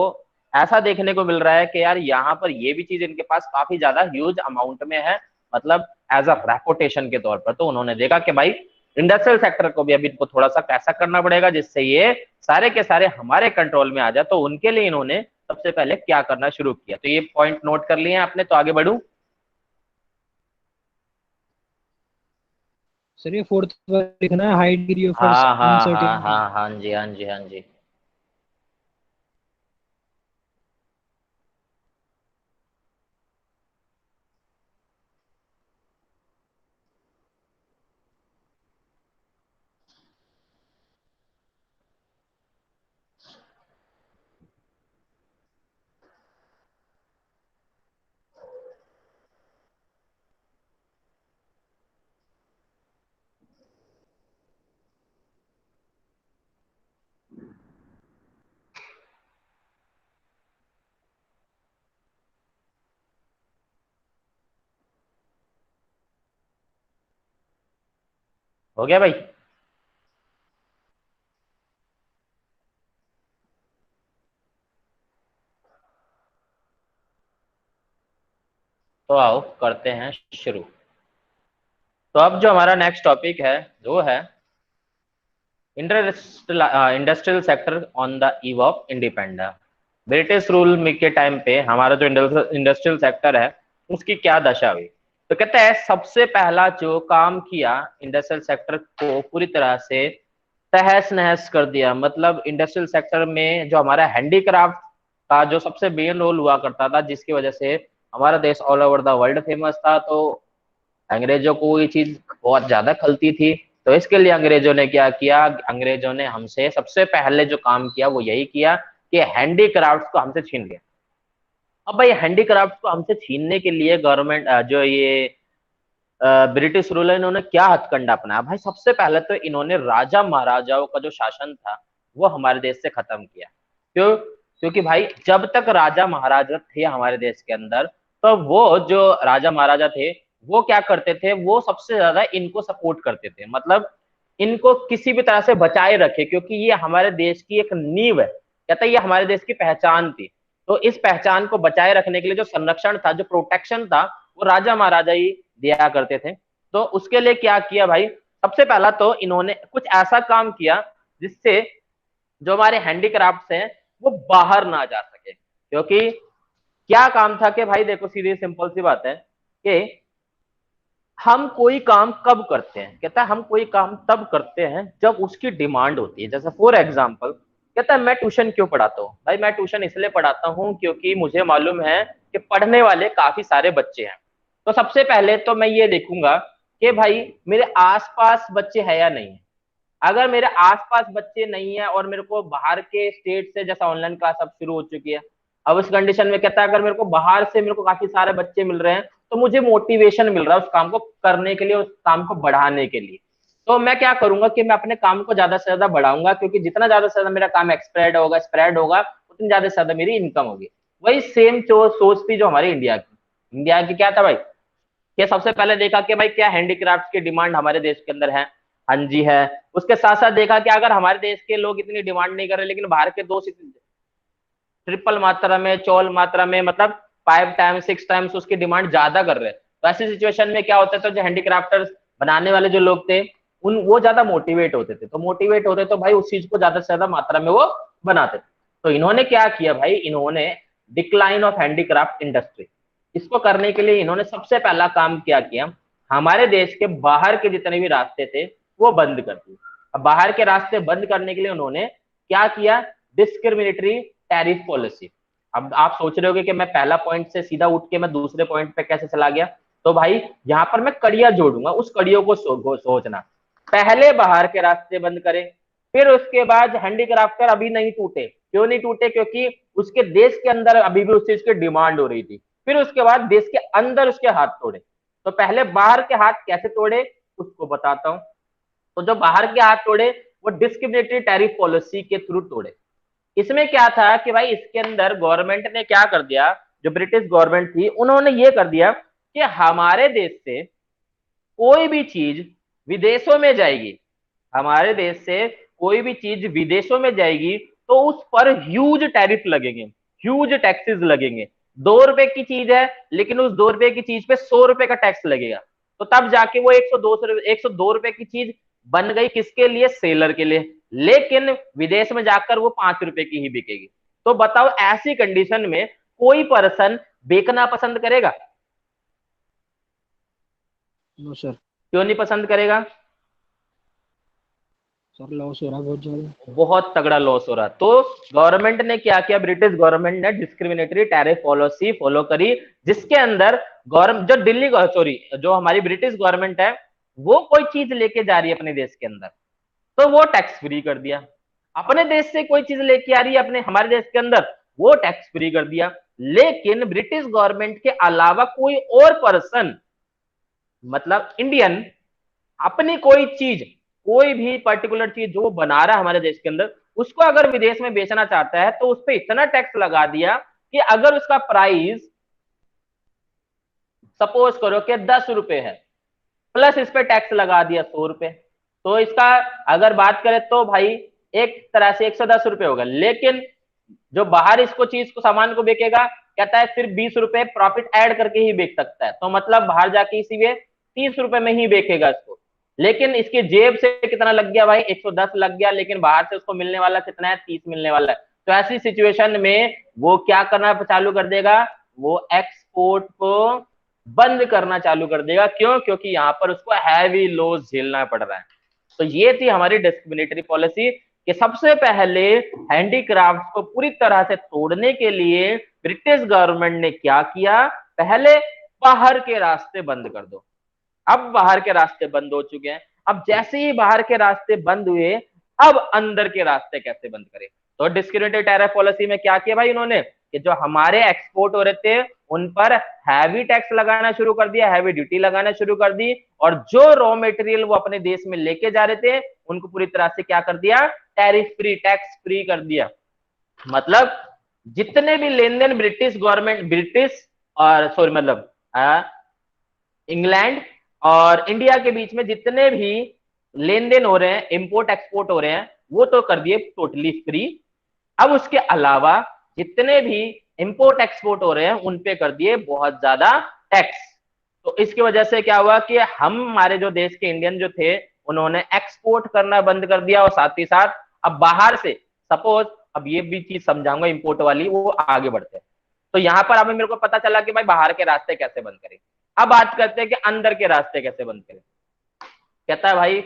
ऐसा देखने को मिल रहा है कि यार यहाँ पर ये भी चीज इनके पास काफी ज्यादा ह्यूज अमाउंट में है, मतलब एज अ रेपुटेशन के तौर पर। तो उन्होंने देखा कि भाई इंडस्ट्रियल सेक्टर को भी अभी इनको थोड़ा सा कैसा करना पड़ेगा जिससे ये सारे के सारे हमारे कंट्रोल में आ जाए। तो उनके लिए इन्होंने सबसे पहले क्या करना शुरू किया, तो ये पॉइंट नोट कर लिए आपने, तो आगे बढ़ू। सर ये फोर्थ लिखना है, हाई डिग्री ऑफ हाँ हाँ हाँ अनसर्टेनिटी। हाँ हाँ जी, हाँ जी, हाँ जी। हो गया भाई? तो आओ करते हैं शुरू। तो अब जो हमारा नेक्स्ट टॉपिक है वो है industrial sector on the eve of independence. British rule के टाइम पे हमारा जो इंडस्ट्रियल सेक्टर है उसकी क्या दशा हुई। तो कहते हैं सबसे पहला जो काम किया इंडस्ट्रियल सेक्टर को पूरी तरह से तहस नहस कर दिया। मतलब इंडस्ट्रियल सेक्टर में जो हमारा हैंडीक्राफ्ट का जो सबसे मेन रोल हुआ करता था, जिसकी वजह से हमारा देश all over the world famous था, तो अंग्रेजों को ये चीज बहुत ज्यादा खलती थी। तो इसके लिए अंग्रेजों ने क्या किया, अंग्रेजों ने हमसे सबसे पहले जो काम किया वो यही किया कि हैंडीक्राफ्ट को हमसे छीन लिया। अब भाई हैंडीक्राफ्ट को हमसे छीनने के लिए गवर्नमेंट जो ये ब्रिटिश रूलर इन्होंने क्या हथकंडा अपनाया। भाई सबसे पहले तो इन्होंने राजा महाराजाओं का जो शासन था वो हमारे देश से खत्म किया। क्यों? क्योंकि भाई जब तक राजा महाराजा थे हमारे देश के अंदर, तो वो जो राजा महाराजा थे वो क्या करते थे, वो सबसे ज्यादा इनको सपोर्ट करते थे। मतलब इनको किसी भी तरह से बचाए रखे, क्योंकि ये हमारे देश की एक नींव है, कहता है ये हमारे देश की पहचान थी। तो इस पहचान को बचाए रखने के लिए जो संरक्षण था, जो प्रोटेक्शन था, वो राजा महाराजा ही दिया करते थे। तो उसके लिए क्या किया भाई, सबसे पहला तो इन्होंने कुछ ऐसा काम किया जिससे जो हमारे हैंडीक्राफ्ट्स हैं वो बाहर ना जा सके। क्योंकि क्या काम था कि भाई देखो सीधी सिंपल सी बात है कि हम कोई काम कब करते हैं, कहता है हम कोई काम तब करते हैं जब उसकी डिमांड होती है। जैसे फॉर एग्जांपल कहता है मैं ट्यूशन क्यों पढ़ाता हूँ, भाई मैं ट्यूशन इसलिए पढ़ाता हूँ क्योंकि मुझे मालूम है कि पढ़ने वाले काफी सारे बच्चे हैं। तो सबसे पहले तो मैं ये देखूंगा कि भाई मेरे आसपास बच्चे हैं या नहीं है। अगर मेरे आसपास बच्चे नहीं है और मेरे को बाहर के स्टेट से, जैसा ऑनलाइन क्लास अब शुरू हो चुकी है, अब उस कंडीशन में कहता है अगर मेरे को बाहर से मेरे को काफी सारे बच्चे मिल रहे हैं तो मुझे मोटिवेशन मिल रहा है उस काम को करने के लिए, उस काम को बढ़ाने के लिए। तो मैं क्या करूंगा कि मैं अपने काम को ज्यादा से ज्यादा बढ़ाऊंगा, क्योंकि जितना ज्यादा से ज्यादा मेरा काम स्प्रेड होगा उतनी ज्यादा से ज्यादा मेरी इनकम होगी। वही सेम सोच थी जो हमारी इंडिया की क्या था भाई, कि सबसे पहले देखा कि भाई क्या हैंडीक्राफ्ट की डिमांड हमारे देश के अंदर है। हाँ जी है। उसके साथ साथ देखा कि अगर हमारे देश के लोग इतनी डिमांड नहीं कर रहे, लेकिन बाहर के दो ट्रिपल मात्रा में, चौल मात्रा में, मतलब 5 टाइम्स 6 टाइम्स उसकी डिमांड ज्यादा कर रहे हैं, तो ऐसी सिचुएशन में क्या होता है, तो जो हैंडीक्राफ्टर्स बनाने वाले जो लोग थे उन वो ज्यादा मोटिवेट होते थे, तो मोटिवेट होते तो भाई उस चीज को ज्यादा से ज्यादा मात्रा में वो बनाते थे। तो इन्होंने क्या किया भाई, इन्होंने डिक्लाइन ऑफ हैंडीक्राफ्ट इंडस्ट्री, इसको करने के लिए इन्होंने सबसे पहला काम क्या किया, हमारे देश के बाहर के जितने भी रास्ते थे वो बंद कर दिए। अब बाहर के रास्ते बंद करने के लिए उन्होंने क्या किया, डिस्क्रिमिनेटरी टैरिफ पॉलिसी। अब आप सोच रहे होगे कि मैं पहला पॉइंट से सीधा उठ के मैं दूसरे पॉइंट पे कैसे चला गया, तो भाई यहाँ पर मैं कड़ियां जोड़ूंगा, उस कड़ियों को सोचना। पहले बाहर के रास्ते बंद करें, फिर उसके बाद हैंडीक्राफ्टर अभी नहीं टूटे, क्यों नहीं टूटे, क्योंकि उसके देश के अंदर अभी भी उस चीज की डिमांड हो रही थी। फिर उसके बाद देश के अंदर उसके हाथ तोड़े। तो पहले बाहर के हाथ कैसे तोड़े उसको बताता हूं। तो जो बाहर के हाथ तोड़े वो डिस्क्रिमिनेटरी टैरिफ पॉलिसी के थ्रू तोड़े। इसमें क्या था कि भाई इसके अंदर गवर्नमेंट ने क्या कर दिया, जो ब्रिटिश गवर्नमेंट थी उन्होंने ये कर दिया कि हमारे देश से कोई भी चीज विदेशों में जाएगी, हमारे देश से कोई भी चीज विदेशों में जाएगी तो उस पर ह्यूज टैरिफ लगेंगे, ह्यूज टैक्सेस लगेंगे। 2 रुपए की चीज है लेकिन उस 2 रुपए की चीज पे 100 रुपए का टैक्स लगेगा। तो तब जाके वो 102 रुपए की चीज बन गई, किसके लिए, सेलर के लिए। लेकिन विदेश में जाकर वो 5 रुपए की ही बिकेगी। तो बताओ ऐसी कंडीशन में कोई पर्सन बेचना पसंद करेगा? No sir. क्यों नहीं पसंद करेगा? सर लॉस हो रहा है बहुत ज्यादा। बहुत तगड़ा लॉस हो रहा। तो गवर्नमेंट ने क्या किया, ब्रिटिश गवर्नमेंट ने डिस्क्रिमिनेटरी टैरिफ पॉलिसी फॉलो करी, जिसके अंदर गवर्नमेंट, जो दिल्ली, सॉरी, जो हमारी ब्रिटिश गवर्नमेंट है, वो कोई चीज लेके जा रही है अपने देश के अंदर तो वो टैक्स फ्री कर दिया। अपने देश से कोई चीज लेके आ रही है अपने हमारे देश के अंदर, वो टैक्स फ्री कर दिया। लेकिन ब्रिटिश गवर्नमेंट के अलावा कोई और पर्सन, मतलब इंडियन, अपनी कोई चीज, कोई भी पर्टिकुलर चीज जो बना रहा है हमारे देश के अंदर, उसको अगर विदेश में बेचना चाहता है तो उस पर इतना टैक्स लगा दिया कि अगर उसका प्राइस सपोज करो कि 10 रुपए है, प्लस इस पे टैक्स लगा दिया 100 रुपए, तो इसका अगर बात करें तो भाई एक तरह से 110 रुपए होगा। लेकिन जो बाहर इसको चीज को सामान को बेचेगा, कहता है सिर्फ 20 रुपए प्रॉफिट ऐड करके ही बेच सकता है, तो मतलब बाहर जाके इसीलिए 30 रुपए में ही बेचेगा इसको। लेकिन इसकी जेब से कितना लग गया भाई, 110 लग गया, लेकिन बाहर से उसको मिलने वाला कितना है, 30 मिलने वाला है। तो ऐसी सिचुएशन में वो क्या करना चालू कर देगा, वो एक्सपोर्ट को बंद करना चालू कर देगा। क्यों? क्योंकि यहाँ पर उसको हैवी लॉस झेलना पड़ रहा है। तो ये थी हमारी डिस्क्रिमिनेटरी पॉलिसी कि सबसे पहले हैंडीक्राफ्ट को पूरी तरह से तोड़ने के लिए ब्रिटिश गवर्नमेंट ने क्या किया, पहले बाहर के रास्ते बंद कर दो। अब बाहर के रास्ते बंद हो चुके हैं, अब जैसे ही बाहर के रास्ते बंद हुए, अब अंदर के रास्ते कैसे बंद करें। तो डिस्क्रिमिनेटरी टैरिफ पॉलिसी में क्या किया भाई इन्होंने, कि जो हमारे एक्सपोर्ट हो रहे थे उन पर हैवी टैक्स लगाना शुरू कर दिया, हैवी ड्यूटी लगाना शुरू कर दी, और जो रॉ मटेरियल वो अपने देश में लेके जा रहे थे उनको पूरी तरह से क्या कर दिया, टैरिफ फ्री, टैक्स फ्री कर दिया। मतलब जितने भी लेन देन ब्रिटिश गवर्नमेंट, ब्रिटिश और सॉरी मतलब इंग्लैंड और इंडिया के बीच में जितने भी लेन देन हो रहे हैं, इंपोर्ट एक्सपोर्ट हो रहे हैं, वो तो कर दिए टोटली फ्री। अब उसके अलावा जितने भी इंपोर्ट एक्सपोर्ट हो रहे हैं उन पे कर दिए बहुत ज्यादा टैक्स। तो इसकी वजह से क्या हुआ कि हम, हमारे जो देश के इंडियन जो थे, उन्होंने एक्सपोर्ट करना बंद कर दिया, और साथ ही साथ अब बाहर से, सपोज अब ये भी चीज समझाऊंगा इंपोर्ट वाली, वो आगे बढ़ते हैं। तो यहां पर अभी मेरे को पता चला कि भाई बाहर के रास्ते कैसे बंद करें। अब बात करते हैं कि अंदर के रास्ते कैसे बंद करें। कहता है भाई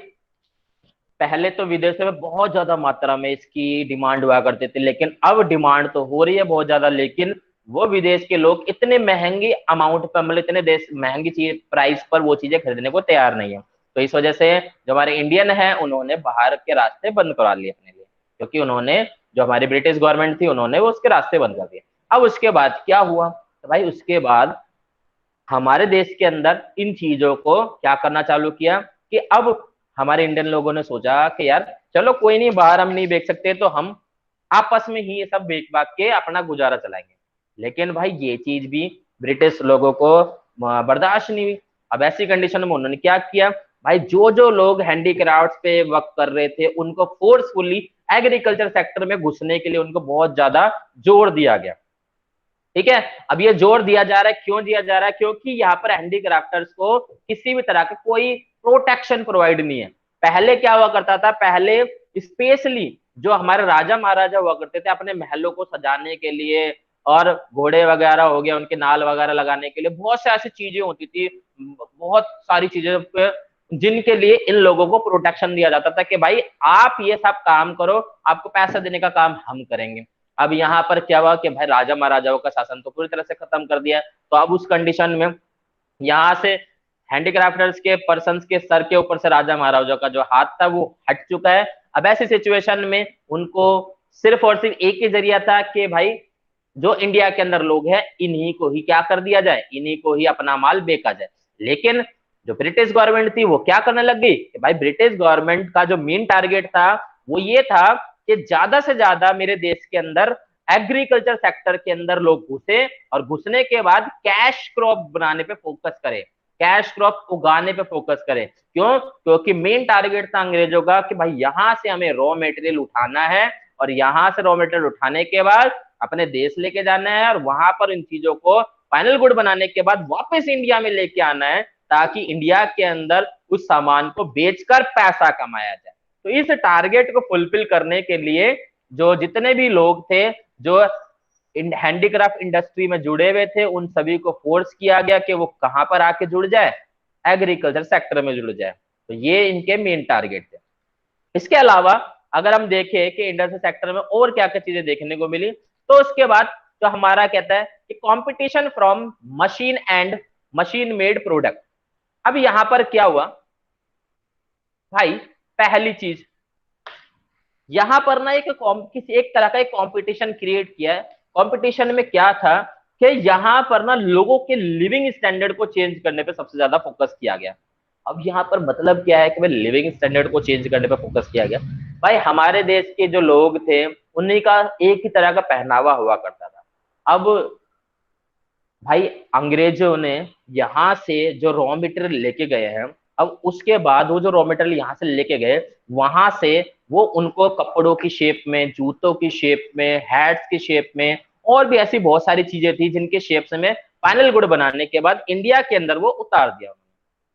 पहले तो विदेशों में बहुत ज्यादा मात्रा में इसकी डिमांड हुआ करते थे, लेकिन अब डिमांड तो हो रही है बहुत ज्यादा, लेकिन वो विदेश के लोग इतने महंगी अमाउंट पर, मतलब इतने देश महंगी चीज प्राइस पर वो चीजें खरीदने को तैयार नहीं है। तो इस वजह से जो हमारे इंडियन है उन्होंने बाहर के रास्ते बंद करा लिए अपने लिए, क्योंकि उन्होंने जो हमारी ब्रिटिश गवर्नमेंट थी उन्होंने वो उसके रास्ते बंद कर दिए। अब उसके बाद क्या हुआ, तो भाई उसके बाद हमारे देश के अंदर इन चीजों को क्या करना चालू किया कि अब हमारे इंडियन लोगों ने सोचा कि यार चलो कोई नहीं, बाहर हम नहीं बेच सकते तो हम आपस में ही ये सब बेच बाच के अपना गुजारा चलाएंगे। लेकिन भाई ये चीज भी ब्रिटिश लोगों को बर्दाश्त नहीं हुई। अब ऐसी कंडीशन में उन्होंने क्या किया, भाई जो जो लोग हैंडीक्राफ्ट पे वर्क कर रहे थे उनको फोर्सफुली एग्रीकल्चर सेक्टर में घुसने के लिए उनको बहुत ज्यादा जोर दिया गया। ठीक है, अब ये जोर दिया जा रहा है, क्यों दिया जा रहा है, क्योंकि यहाँ पर हैंडीक्राफ्टर्स को किसी भी तरह का कोई प्रोटेक्शन प्रोवाइड नहीं है। पहले क्या हुआ करता था, पहले स्पेशली जो हमारे राजा महाराजा हुआ करते थे अपने महलों को सजाने के लिए और घोड़े वगैरह हो गया उनके नाल वगैरह लगाने के लिए बहुत सी ऐसी चीजें होती थी, बहुत सारी चीजें जिनके लिए इन लोगों को प्रोटेक्शन दिया जाता था कि भाई आप ये सब काम करो, आपको पैसा देने का काम हम करेंगे। अब यहाँ पर क्या हुआ कि भाई राजा महाराजाओं का शासन तो पूरी तरह से खत्म कर दिया, तो अब उस कंडीशन में यहाँ से हैंडीक्राफ्टर्स के पर्सन्स के सर के ऊपर से राजा महाराजाओं का जो हाथ था वो हट चुका है। अब ऐसी सिचुएशन में उनको सिर्फ और सिर्फ एक ही जरिया था कि भाई जो इंडिया के अंदर लोग हैं इन्हीं को ही क्या कर दिया जाए, इन्हीं को ही अपना माल बेचा जाए। लेकिन जो ब्रिटिश गवर्नमेंट थी वो क्या करने लग गई कि भाई ब्रिटिश गवर्नमेंट का जो मेन टारगेट था वो ये था कि ज्यादा से ज्यादा मेरे देश के अंदर एग्रीकल्चर सेक्टर के अंदर लोग घुसे और घुसने के बाद कैश क्रॉप बनाने पे फोकस करें, कैश क्रॉप उगाने पे फोकस करें। क्यों, क्योंकि मेन टारगेट था अंग्रेजों का कि भाई यहां से हमें रॉ मटेरियल उठाना है और यहां से रॉ मटेरियल उठाने के बाद अपने देश लेके जाना है और वहां पर इन चीजों को फाइनल गुड बनाने के बाद वापस इंडिया में लेके आना है ताकि इंडिया के अंदर उस सामान को बेचकर पैसा कमाया जाए। तो इस टारगेट को फुलफिल करने के लिए जो जितने भी लोग थे जो हैंडीक्राफ्ट इंडस्ट्री में जुड़े हुए थे उन सभी को फोर्स किया गया कि वो कहां पर आके जुड़ जाए, एग्रीकल्चर सेक्टर में जुड़ जाए। तो ये इनके मेन टारगेट थे। इसके अलावा अगर हम देखें कि इंडस्ट्रियल सेक्टर में और क्या क्या चीजें देखने को मिली, तो उसके बाद जो हमारा कहता है कि competition from machine and machine made product. अब यहां पर क्या हुआ भाई, पहली चीज यहां पर ना किसी एक तरह का एक कंपटीशन क्रिएट किया है। कंपटीशन में क्या था कि यहां पर ना लोगों के लिविंग स्टैंडर्ड को चेंज करने पे सबसे ज्यादा फोकस किया गया। अब यहाँ पर मतलब क्या है कि भाई लिविंग स्टैंडर्ड को चेंज करने पे फोकस किया गया। भाई हमारे देश के जो लोग थे उन्हीं का एक ही तरह का पहनावा हुआ करता था। अब भाई अंग्रेजों ने यहाँ से जो रॉ मटेरियल लेके गए हैं, अब उसके बाद वो जो रॉ मटेरियल यहाँ से लेके गए वहां से वो उनको कपड़ों की शेप में, जूतों की शेप में, हैट्स की शेप में और भी ऐसी बहुत सारी चीजें थी जिनके शेप्स में फाइनल गुड बनाने के बाद इंडिया के अंदर वो उतार दिया।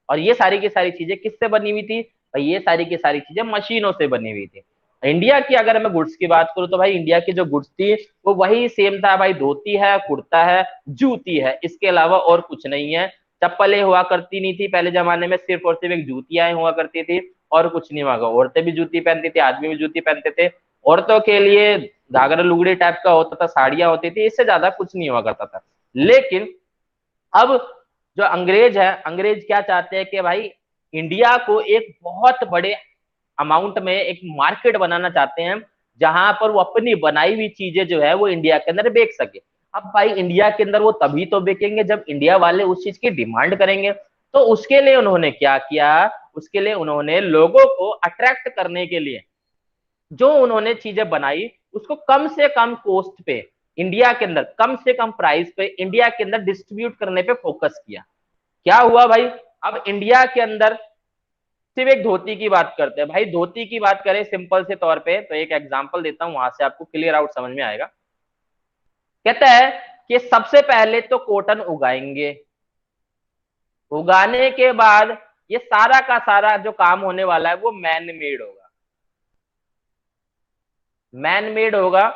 और ये सारी की सारी चीजें किससे बनी हुई थी भाई, ये सारी की सारी चीजें मशीनों से बनी हुई थी। इंडिया की अगर मैं गुड्स की बात करूं तो भाई इंडिया की जो गुड्स थी वो वही सेम था भाई, धोती है, कुर्ता है, जूती है, इसके अलावा और कुछ नहीं है। चप्पलें हुआ करती नहीं थी पहले जमाने में, सिर्फ और सिर्फ एक जूतियां हुआ करती थी और कुछ नहीं हुआ। औरतें भी जूती पहनती थी, आदमी भी जूती पहनते थे। औरतों के लिए घाघरा लुगड़ी टाइप का होता था, साड़ियां होती थी, इससे ज्यादा कुछ नहीं हुआ करता था। लेकिन अब जो अंग्रेज है, अंग्रेज क्या चाहते हैं कि भाई इंडिया को एक बहुत बड़े अमाउंट में एक मार्केट बनाना चाहते हैं जहां पर वो अपनी बनाई हुई चीजें जो है वो इंडिया के अंदर बेच सके। अब भाई इंडिया के अंदर वो तभी तो बेचेंगे जब इंडिया वाले उस चीज की डिमांड करेंगे। तो उसके लिए उन्होंने क्या किया, उसके लिए उन्होंने लोगों को अट्रैक्ट करने के लिए जो उन्होंने चीजें बनाई उसको कम से कम कॉस्ट पे इंडिया के अंदर, कम से कम प्राइस पे इंडिया के अंदर डिस्ट्रीब्यूट करने पे फोकस किया। क्या हुआ भाई, अब इंडिया के अंदर सिर्फ एक धोती की बात करते हैं। भाई धोती की बात करें सिंपल से तौर पे तो एक एग्जांपल देता हूं, वहां से आपको क्लियर आउट समझ में आएगा। कहता है कि सबसे पहले तो कॉटन उगाएंगे, उगाने के बाद ये सारा का सारा जो काम होने वाला है वो मैन मेड होगा। मैन मेड होगा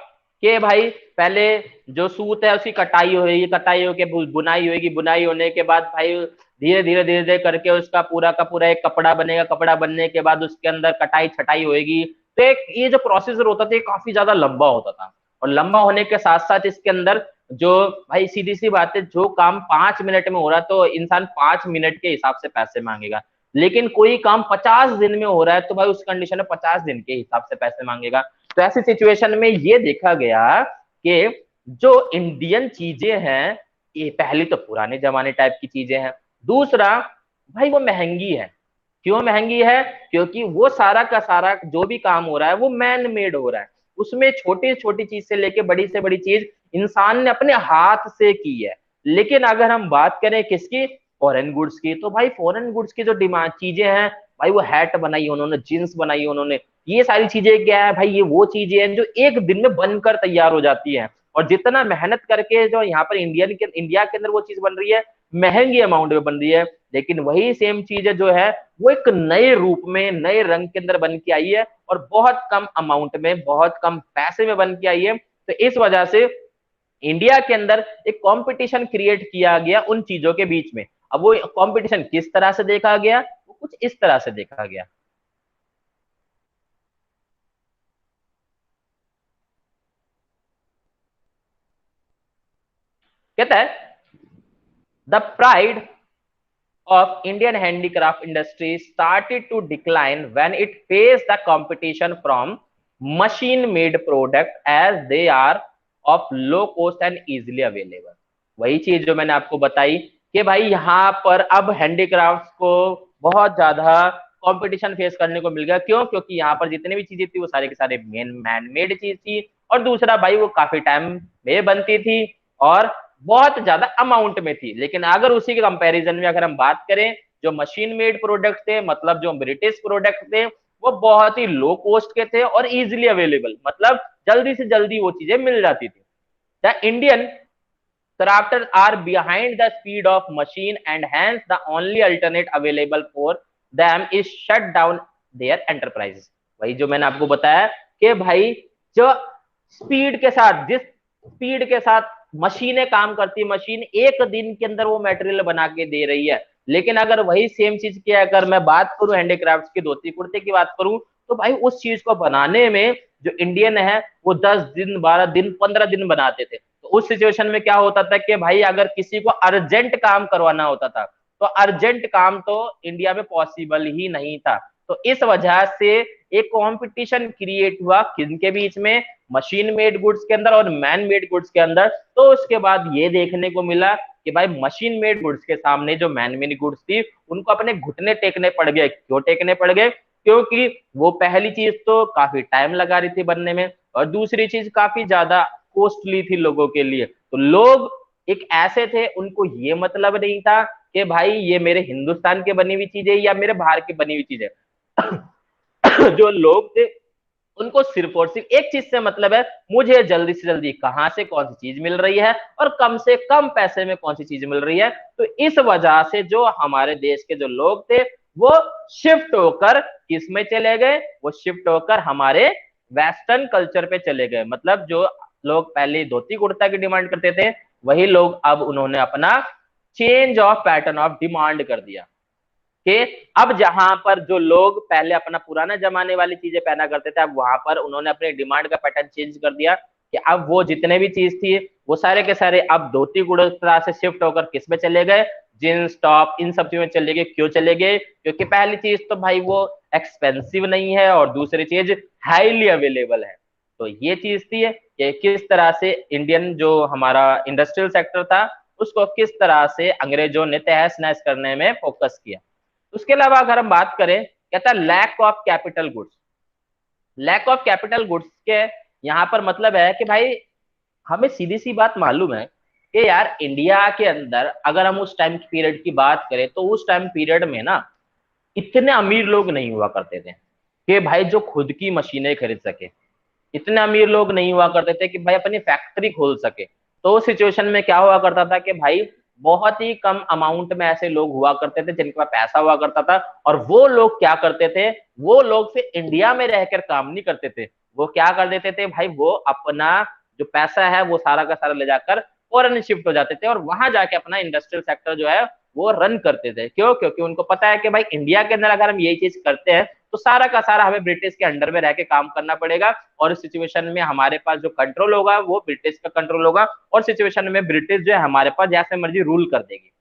कि भाई पहले जो सूत है उसकी कटाई होगी, कटाई होके बुनाई होगी, बुनाई होने के बाद भाई धीरे धीरे धीरे धीरे करके उसका पूरा का पूरा एक कपड़ा बनेगा, कपड़ा बनने के बाद उसके अंदर कटाई छटाई होगी। तो एक ये जो प्रोसेसर होता था ये काफी ज्यादा लंबा होता था और लंबा होने के साथ साथ इसके अंदर जो भाई सीधी सी बात है जो काम 5 मिनट में हो रहा तो इंसान 5 मिनट के हिसाब से पैसे मांगेगा। लेकिन कोई काम 50 दिन में हो रहा है तो भाई उस कंडीशन में 50 दिन के हिसाब से पैसे मांगेगा। तो ऐसी सिचुएशन में ये देखा गया कि जो इंडियन चीजें हैं, ये पहली तो पुराने जमाने टाइप की चीजें हैं, दूसरा भाई वो महंगी है। क्यों महंगी है? क्योंकि वो सारा का सारा जो भी काम हो रहा है वो मैन मेड हो रहा है। उसमें छोटी छोटी चीज से लेके बड़ी से बड़ी चीज इंसान ने अपने हाथ से की है। लेकिन अगर हम बात करें किसकी, फॉरेन गुड्स की, तो भाई फॉरेन गुड्स की जो डिमांड चीजें हैं, भाई वो हैट बनाई उन्होंने, जींस बनाई उन्होंने, ये सारी चीजें क्या है भाई, ये वो चीजें हैं जो एक दिन में बनकर तैयार हो जाती हैं। और जितना मेहनत करके जो यहाँ पर इंडिया के अंदर वो चीज बन रही है, महंगी अमाउंट में बन रही है, लेकिन वही सेम चीज जो है वो एक नए रूप में नए रंग के अंदर बन के आई है और बहुत कम अमाउंट में बहुत कम पैसे में बन के आई है। तो इस वजह से इंडिया के अंदर एक कंपटीशन क्रिएट किया गया उन चीजों के बीच में। अब वो कंपटीशन किस तरह से देखा गया, वो कुछ इस तरह से देखा गया। कहता है the pride of Indian handicraft industry started to decline when it faced the competition from machine-made product as they are of low cost and easily available। वही चीज जो मैंने आपको बताई कि भाई यहाँ पर अब हैंडीक्राफ्ट को बहुत ज्यादा कंपटीशन फेस करने को मिल गया। क्यों? क्योंकि यहाँ पर जितनी भी चीजें थी वो सारे के सारे मैन मेड चीज थी, और दूसरा भाई वो काफी टाइम में बनती थी और बहुत ज्यादा अमाउंट में थी। लेकिन अगर उसी के कंपैरिजन में अगर हम बात करें, जो मशीन मेड प्रोडक्ट थे, मतलब जो ब्रिटिश प्रोडक्ट थे, वो बहुत ही लो कॉस्ट के थे और इजिली अवेलेबल, मतलब जल्दी से जल्दी वो चीजें मिल जाती थी। The Indian crafters are behind the speed of machine and hence the only alternate available for them is shut down their enterprises। वही जो मैंने आपको बताया कि भाई जो स्पीड के साथ, जिस स्पीड के साथ मशीनें काम करती है, मशीन एक दिन के अंदर वो मटेरियल बना के दे रही है, लेकिन अगर वही सेम चीज की अगर मैं बात करूं हैंडीक्राफ्ट की, धोती कुर्ते की बात करूं, तो भाई उस चीज को बनाने में जो इंडियन है वो 10 दिन 12 दिन 15 दिन बनाते थे। तो उस सिचुएशन में क्या होता था कि भाई अगर किसी को अर्जेंट काम करवाना होता था तो अर्जेंट काम तो इंडिया में पॉसिबल ही नहीं था। तो इस वजह से एक कंपटीशन क्रिएट हुआ किनके बीच में, मशीन मेड गुड्स के अंदर और मैन मेड गुड्स के अंदर। तो उसके बाद ये देखने को मिला कि भाई मशीन मेड गुड्स के सामने जो मैन मेड गुड्स थी उनको अपने घुटने टेकने पड़ गए। क्यों टेकने पड़ गए? क्योंकि वो पहली चीज तो काफी टाइम लगा रही थी बनने में, और दूसरी चीज काफी ज्यादा कॉस्टली थी लोगों के लिए। तो लोग एक ऐसे थे, उनको ये मतलब नहीं था कि भाई ये मेरे हिंदुस्तान के बनी हुई चीज है या मेरे बाहर की बनी हुई चीज है। जो लोग थे उनको सिर्फ और सिर्फ एक चीज से मतलब है, मुझे जल्दी से जल्दी कहां से कौन सी चीज मिल रही है और कम से कम पैसे में कौन सी चीज मिल रही है। तो इस वजह से जो हमारे देश के जो लोग थे वो शिफ्ट होकर किस में चले गए, वो शिफ्ट होकर हमारे वेस्टर्न कल्चर पे चले गए। मतलब जो लोग पहले धोती कुर्ता की डिमांड करते थे, वही लोग अब उन्होंने अपना change of pattern of demand कर दिया कि अब जहां पर जो लोग पहले अपना पुराना जमाने वाली चीजें पहना करते थे, अब वहां पर उन्होंने अपने डिमांड का पैटर्न चेंज कर दिया कि अब वो जितने भी चीज थी वो सारे के सारे अब धोती कुर्ता से शिफ्ट होकर किस में चले गए, जींस टॉप इन सब चीजों में चले गए। क्यों चले गए? क्योंकि पहली चीज तो भाई वो एक्सपेंसिव नहीं है और दूसरी चीज हाईली अवेलेबल है। तो ये चीज थी कि किस तरह से इंडियन जो हमारा इंडस्ट्रियल सेक्टर था उसको किस तरह से अंग्रेजों ने तहस नहस करने में फोकस किया। उसके अलावा अगर हम बात करें, कहता है lack of capital goods. Lack of capital goods के यहाँ पर मतलब है कि भाई हमें सीधी सी बात मालूम है कि यार इंडिया के अंदर अगर हम उस टाइम पीरियड की बात करें तो उस टाइम पीरियड में ना इतने अमीर लोग नहीं हुआ करते थे कि भाई जो खुद की मशीनें खरीद सके। इतने अमीर लोग नहीं हुआ करते थे कि भाई अपनी फैक्ट्री खोल सके। तो उस सिचुएशन में क्या हुआ करता था कि भाई बहुत ही कम अमाउंट में ऐसे लोग हुआ करते थे जिनके पास पैसा हुआ करता था, और वो लोग क्या करते थे, वो लोग फिर इंडिया में रहकर काम नहीं करते थे। वो क्या कर देते थे भाई, वो अपना जो पैसा है वो सारा का सारा ले जाकर फॉरेन शिफ्ट हो जाते थे और वहां जाके अपना इंडस्ट्रियल सेक्टर जो है वो रन करते थे। क्यों? क्योंकि उनको पता है कि भाई इंडिया के अंदर अगर हम यही चीज करते हैं तो सारा का सारा हमें ब्रिटिश के अंडर में रह के काम करना पड़ेगा, और इस सिचुएशन में हमारे पास जो कंट्रोल होगा वो ब्रिटिश का कंट्रोल होगा, और सिचुएशन में ब्रिटिश जो है हमारे पास जैसे मर्जी रूल कर देगी।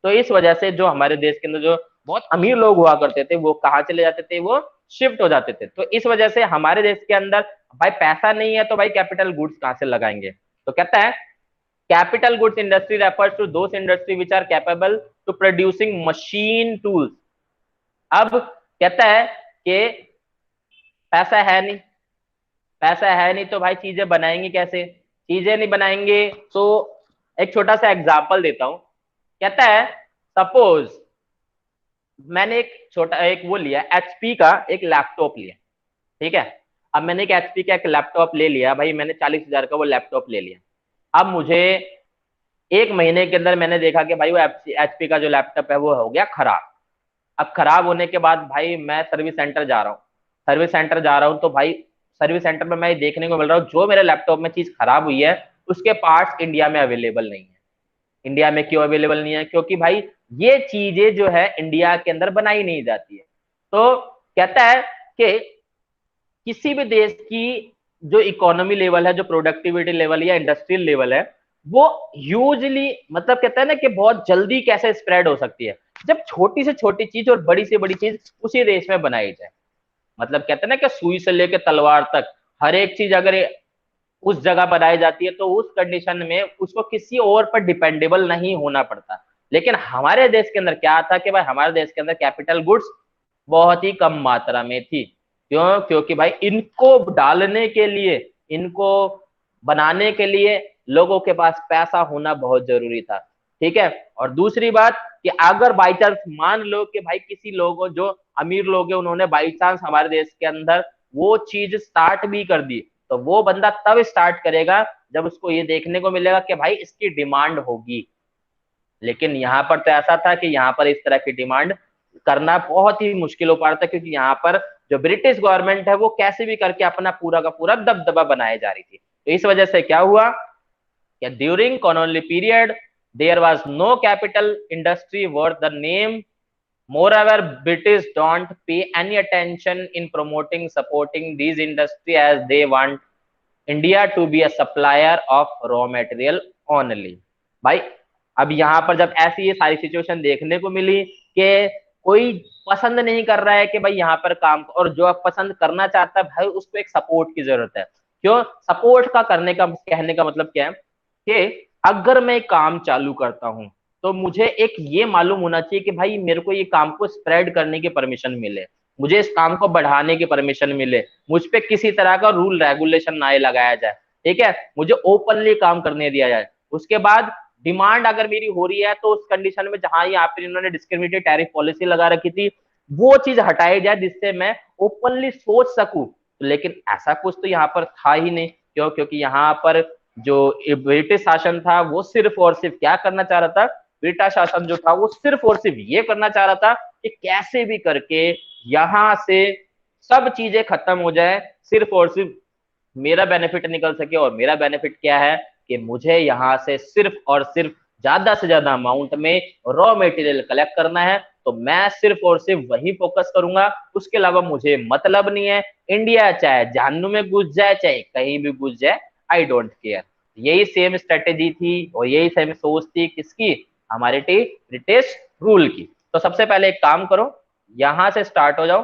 तो इस वजह से जो हमारे देश के अंदर जो बहुत अमीर लोग हुआ करते थे, वो कहाँ चले जाते थे, वो शिफ्ट हो जाते थे। तो इस वजह से हमारे देश के अंदर भाई पैसा नहीं है तो भाई कैपिटल गुड्स कहाँ से लगाएंगे। तो कहता है capital goods industry refers to those industry which are capable to producing machine tools. अब कहता है कि पैसा है नहीं, पैसा है नहीं तो भाई चीजें बनाएंगे कैसे, चीजें नहीं बनाएंगे तो एक छोटा सा एग्जांपल देता हूं। कहता है सपोज मैंने एक छोटा एक वो लिया एचपी का एक लैपटॉप लिया, ठीक है। अब मैंने एक एचपी का एक लैपटॉप ले लिया भाई, मैंने 40,000 का वो लैपटॉप ले लिया। अब मुझे एक महीने के अंदर मैंने देखा कि भाई वो एचपी का जो लैपटॉप है वो हो गया खराब। अब खराब होने के बाद भाई मैं सर्विस सेंटर जा रहा हूँ, सर्विस सेंटर जा रहा हूँ तो भाई सर्विस सेंटर में मैं देखने को मिल रहा हूँ जो मेरे लैपटॉप में चीज खराब हुई है उसके पार्ट्स इंडिया में अवेलेबल नहीं है। इंडिया में क्यों अवेलेबल नहीं है, क्योंकि भाई ये चीजें जो है इंडिया के अंदर बनाई नहीं जाती है। तो कहता है कि किसी भी देश की जो इकोनॉमी लेवल है, जो प्रोडक्टिविटी लेवल या इंडस्ट्रियल लेवल है, वो ह्यूजली मतलब कहता है ना कि बहुत जल्दी कैसे स्प्रेड हो सकती है जब छोटी से छोटी चीज और बड़ी से बड़ी चीज उसी देश में बनाई जाए। मतलब कहते हैं ना कि सुई से लेकर तलवार तक हर एक चीज अगर उस जगह बनाई जाती है तो उस कंडीशन में उसको किसी और पर डिपेंडेबल नहीं होना पड़ता। लेकिन हमारे देश के अंदर क्या था कि भाई हमारे देश के अंदर कैपिटल गुड्स बहुत ही कम मात्रा में थी। क्यों? क्योंकि भाई इनको डालने के लिए, इनको बनाने के लिए लोगों के पास पैसा होना बहुत जरूरी था, ठीक है। और दूसरी बात कि अगर बाई चांस मान लो कि भाई किसी लोगों जो अमीर लोग हैं उन्होंने बाई चांस हमारे देश के अंदर वो चीज स्टार्ट भी कर दी, तो वो बंदा तब स्टार्ट करेगा जब उसको ये देखने को मिलेगा कि भाई इसकी डिमांड होगी। लेकिन यहाँ पर तो ऐसा था कि यहाँ पर इस तरह की डिमांड करना बहुत ही मुश्किल हो पा रहा था, क्योंकि यहाँ पर जो ब्रिटिश गवर्नमेंट है वो कैसे भी करके अपना पूरा का पूरा दबदबा बनाए जा रही थी। तो इस वजह से क्या हुआ कि during colonial period there was no capital industry worth the name. Moreover, British don't pay any attention in promoting, supporting these industry as they want India to be a supplier of raw material only। भाई अब यहाँ पर जब ऐसी ये सारी सिचुएशन देखने को मिली कि कोई पसंद नहीं कर रहा है कि भाई यहाँ पर काम, और जो आप पसंद करना चाहता है भाई उसको एक सपोर्ट की जरूरत है। क्यों सपोर्ट का करने का कहने का मतलब क्या है कि अगर मैं काम चालू करता हूं तो मुझे एक ये मालूम होना चाहिए कि भाई मेरे को ये काम को स्प्रेड करने की परमिशन मिले, मुझे इस काम को बढ़ाने की परमिशन मिले, मुझ पे किसी तरह का रूल रेगुलेशन ना लगाया जाए, ठीक है, मुझे ओपनली काम करने दिया जाए। उसके बाद डिमांड अगर मेरी हो रही है तो उस कंडीशन में जहां यहाँ पे इन्होंने डिस्क्रिमिनेटरी टैरिफ पॉलिसी लगा रखी थी वो चीज हटाई जाए जिससे मैं ओपनली सोच सकूं। लेकिन ऐसा कुछ तो यहाँ पर था ही नहीं। क्यों? क्योंकि यहाँ पर जो ब्रिटिश शासन था वो सिर्फ और सिर्फ क्या करना चाह रहा था, ब्रिटिश शासन जो था वो सिर्फ और सिर्फ ये करना चाह रहा था कि कैसे भी करके यहां से सब चीजें खत्म हो जाए, सिर्फ और सिर्फ मेरा बेनिफिट निकल सके। और मेरा बेनिफिट क्या है कि मुझे यहाँ से सिर्फ और सिर्फ ज्यादा से ज्यादा अमाउंट में रॉ मटेरियल कलेक्ट करना है, तो मैं सिर्फ और सिर्फ वही फोकस करूंगा, उसके अलावा मुझे मतलब नहीं है। इंडिया चाहे जहन्नुम में घुस जाए चाहे कहीं भी घुस जाए, आई डोंट केयर। यही सेम स्ट्रेटेजी थी और यही सेम सोच थी किसकी, हमारे ब्रिटिश रूल की। तो सबसे पहले एक काम करो, यहां से स्टार्ट हो जाओ।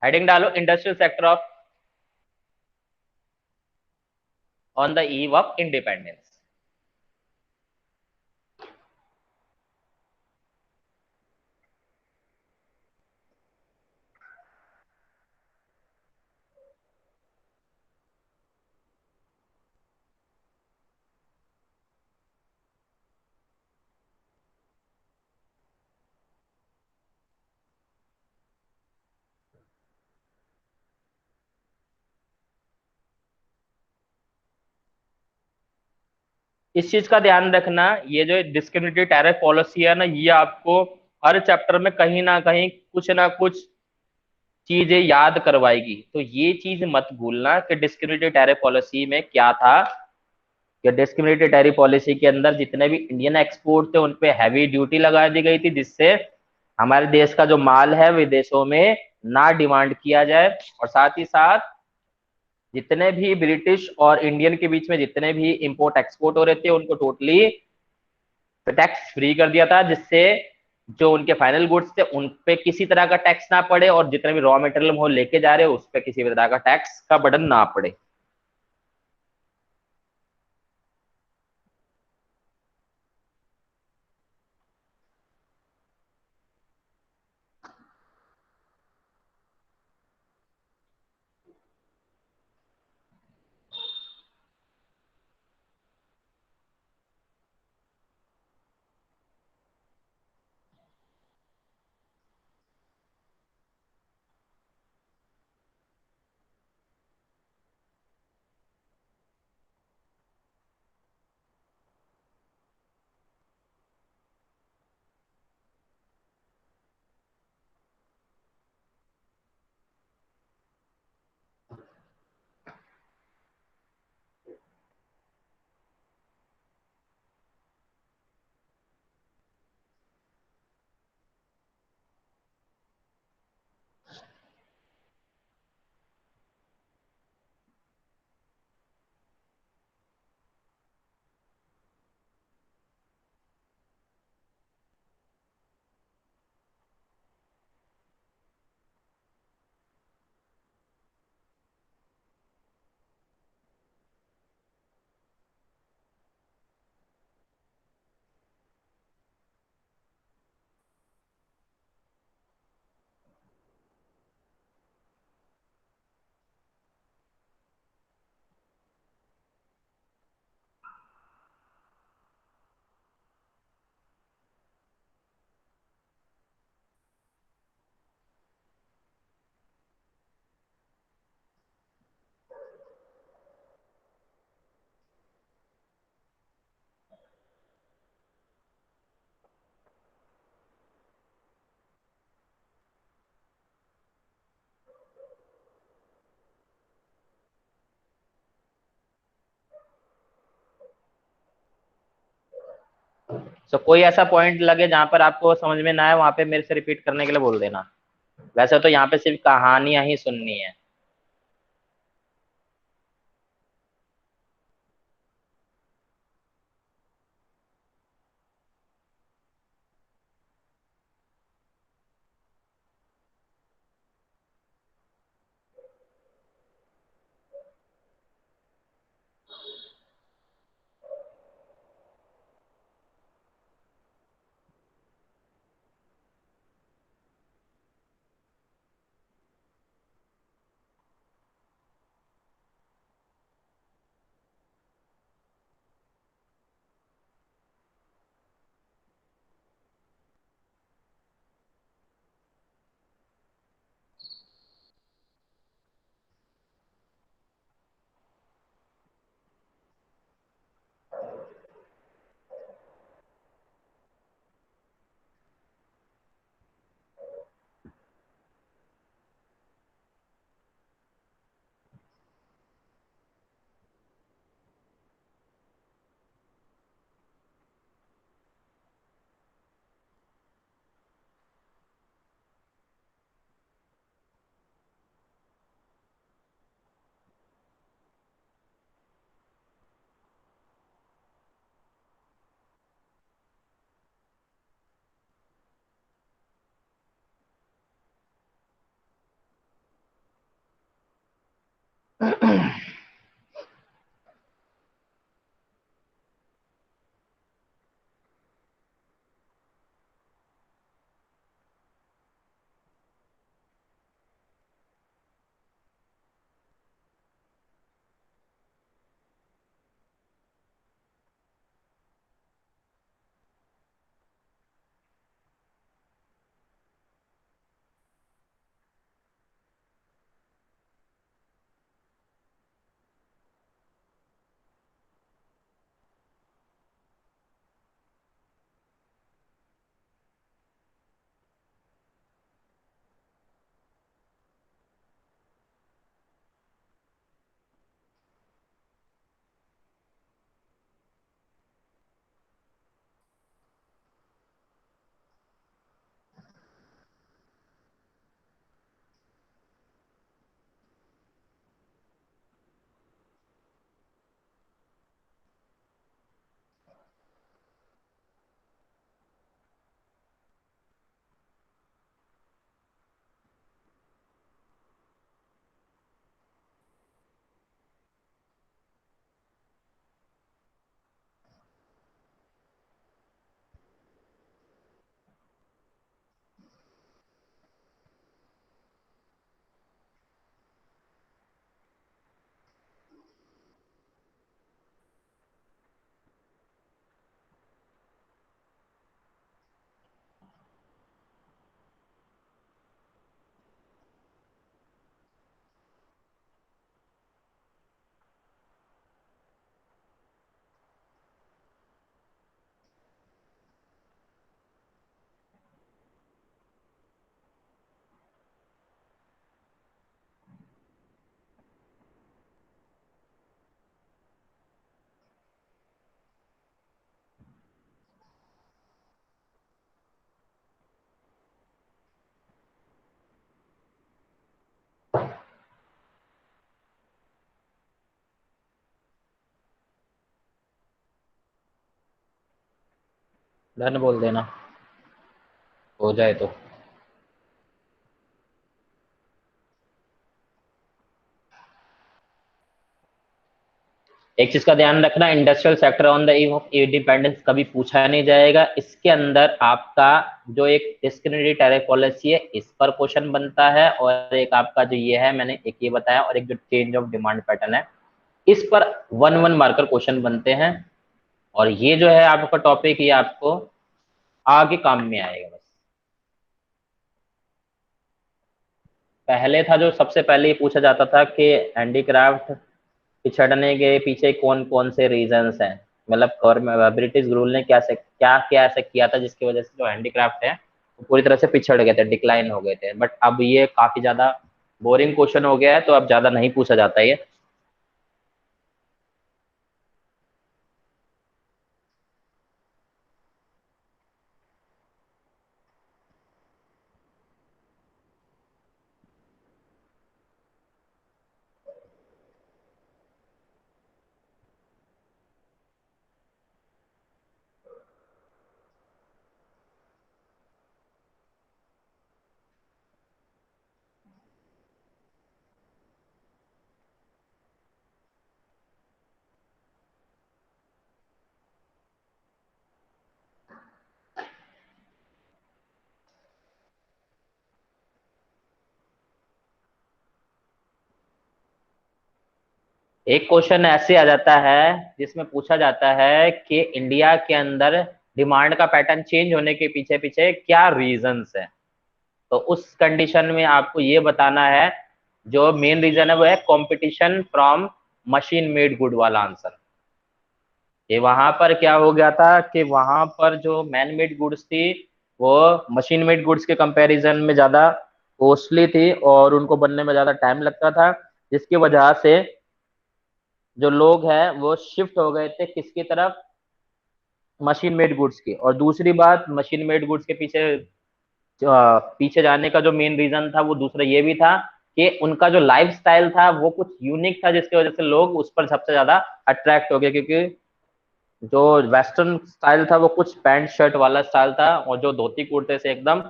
हेडिंग डालो industrial sector of on the eve of independence. इस चीज का ध्यान रखना, ये जो डिस्क्रिमिनेटरी टैरिफ पॉलिसी है ना, ये आपको हर चैप्टर में कहीं ना कुछ चीजें याद करवाएगी। तो ये चीज मत भूलना कि डिस्क्रिमिनेटरी टैरिफ पॉलिसी में क्या था, कि डिस्क्रिमिनेटरी टैरिफ पॉलिसी के अंदर जितने भी इंडियन एक्सपोर्ट थे उन पे हैवी ड्यूटी लगा दी गई थी, जिससे हमारे देश का जो माल है विदेशों में ना डिमांड किया जाए, और साथ ही साथ जितने भी ब्रिटिश और इंडियन के बीच में जितने भी इंपोर्ट एक्सपोर्ट हो रहे थे उनको टोटली टैक्स फ्री कर दिया था, जिससे जो उनके फाइनल गुड्स थे उन पे किसी तरह का टैक्स ना पड़े, और जितने भी रॉ मटेरियल वो लेके जा रहे हैं उस पे किसी भी तरह का टैक्स का बर्डन ना पड़े। सो कोई ऐसा पॉइंट लगे जहां पर आपको समझ में ना आए, वहां पे मेरे से रिपीट करने के लिए बोल देना। वैसे तो यहाँ पे सिर्फ कहानियां ही सुननी है। डन बोल देना, हो जाए तो। एक चीज का ध्यान रखना, industrial sector on the eve of independence कभी पूछा नहीं जाएगा। इसके अंदर आपका जो एक डिस्क्रिमिनेटरी टैरिफ पॉलिसी है इस पर क्वेश्चन बनता है, और एक आपका जो ये है मैंने एक ये बताया, और एक जो चेंज ऑफ डिमांड पैटर्न है इस पर 1 1 मार्कर क्वेश्चन बनते हैं। और ये जो है आपका टॉपिक, ये आपको आगे काम में आएगा। बस पहले था जो सबसे पहले ही पूछा जाता था कि हैंडीक्राफ्ट पिछड़ने के पीछे कौन कौन से रीजंस हैं, मतलब गवर्नमेंट ब्रिटिश रूल ने क्या से क्या क्या ऐसा किया था जिसकी वजह से जो हैंडीक्राफ्ट है वो पूरी तरह से पिछड़ गए थे, डिक्लाइन हो गए थे। बट अब ये काफी ज्यादा बोरिंग क्वेश्चन हो गया है, तो अब ज्यादा नहीं पूछा जाता ये। एक क्वेश्चन ऐसे आ जाता है जिसमें पूछा जाता है कि इंडिया के अंदर डिमांड का पैटर्न चेंज होने के पीछे पीछे क्या रीजंस है। तो उस कंडीशन में आपको ये बताना है, जो मेन रीजन है वो है competition from machine made good वाला आंसर। ये वहां पर क्या हो गया था कि वहां पर जो मैन मेड गुड्स थी वो मशीन मेड गुड्स के कंपैरिजन में ज्यादा कॉस्टली थी, और उनको बनने में ज्यादा टाइम लगता था, जिसकी वजह से जो लोग हैं वो शिफ्ट हो गए थे किसकी तरफ, मशीन मेड गुड्स की। और दूसरी बात, मशीन मेड गुड्स के पीछे जाने का जो मेन रीजन था वो दूसरा ये भी था कि उनका जो लाइफ स्टाइल था वो कुछ यूनिक था, जिसकी वजह से लोग उस पर सबसे ज्यादा अट्रैक्ट हो गए। क्योंकि जो वेस्टर्न स्टाइल था वो कुछ पैंट शर्ट वाला स्टाइल था, और जो धोती कुर्ते से एकदम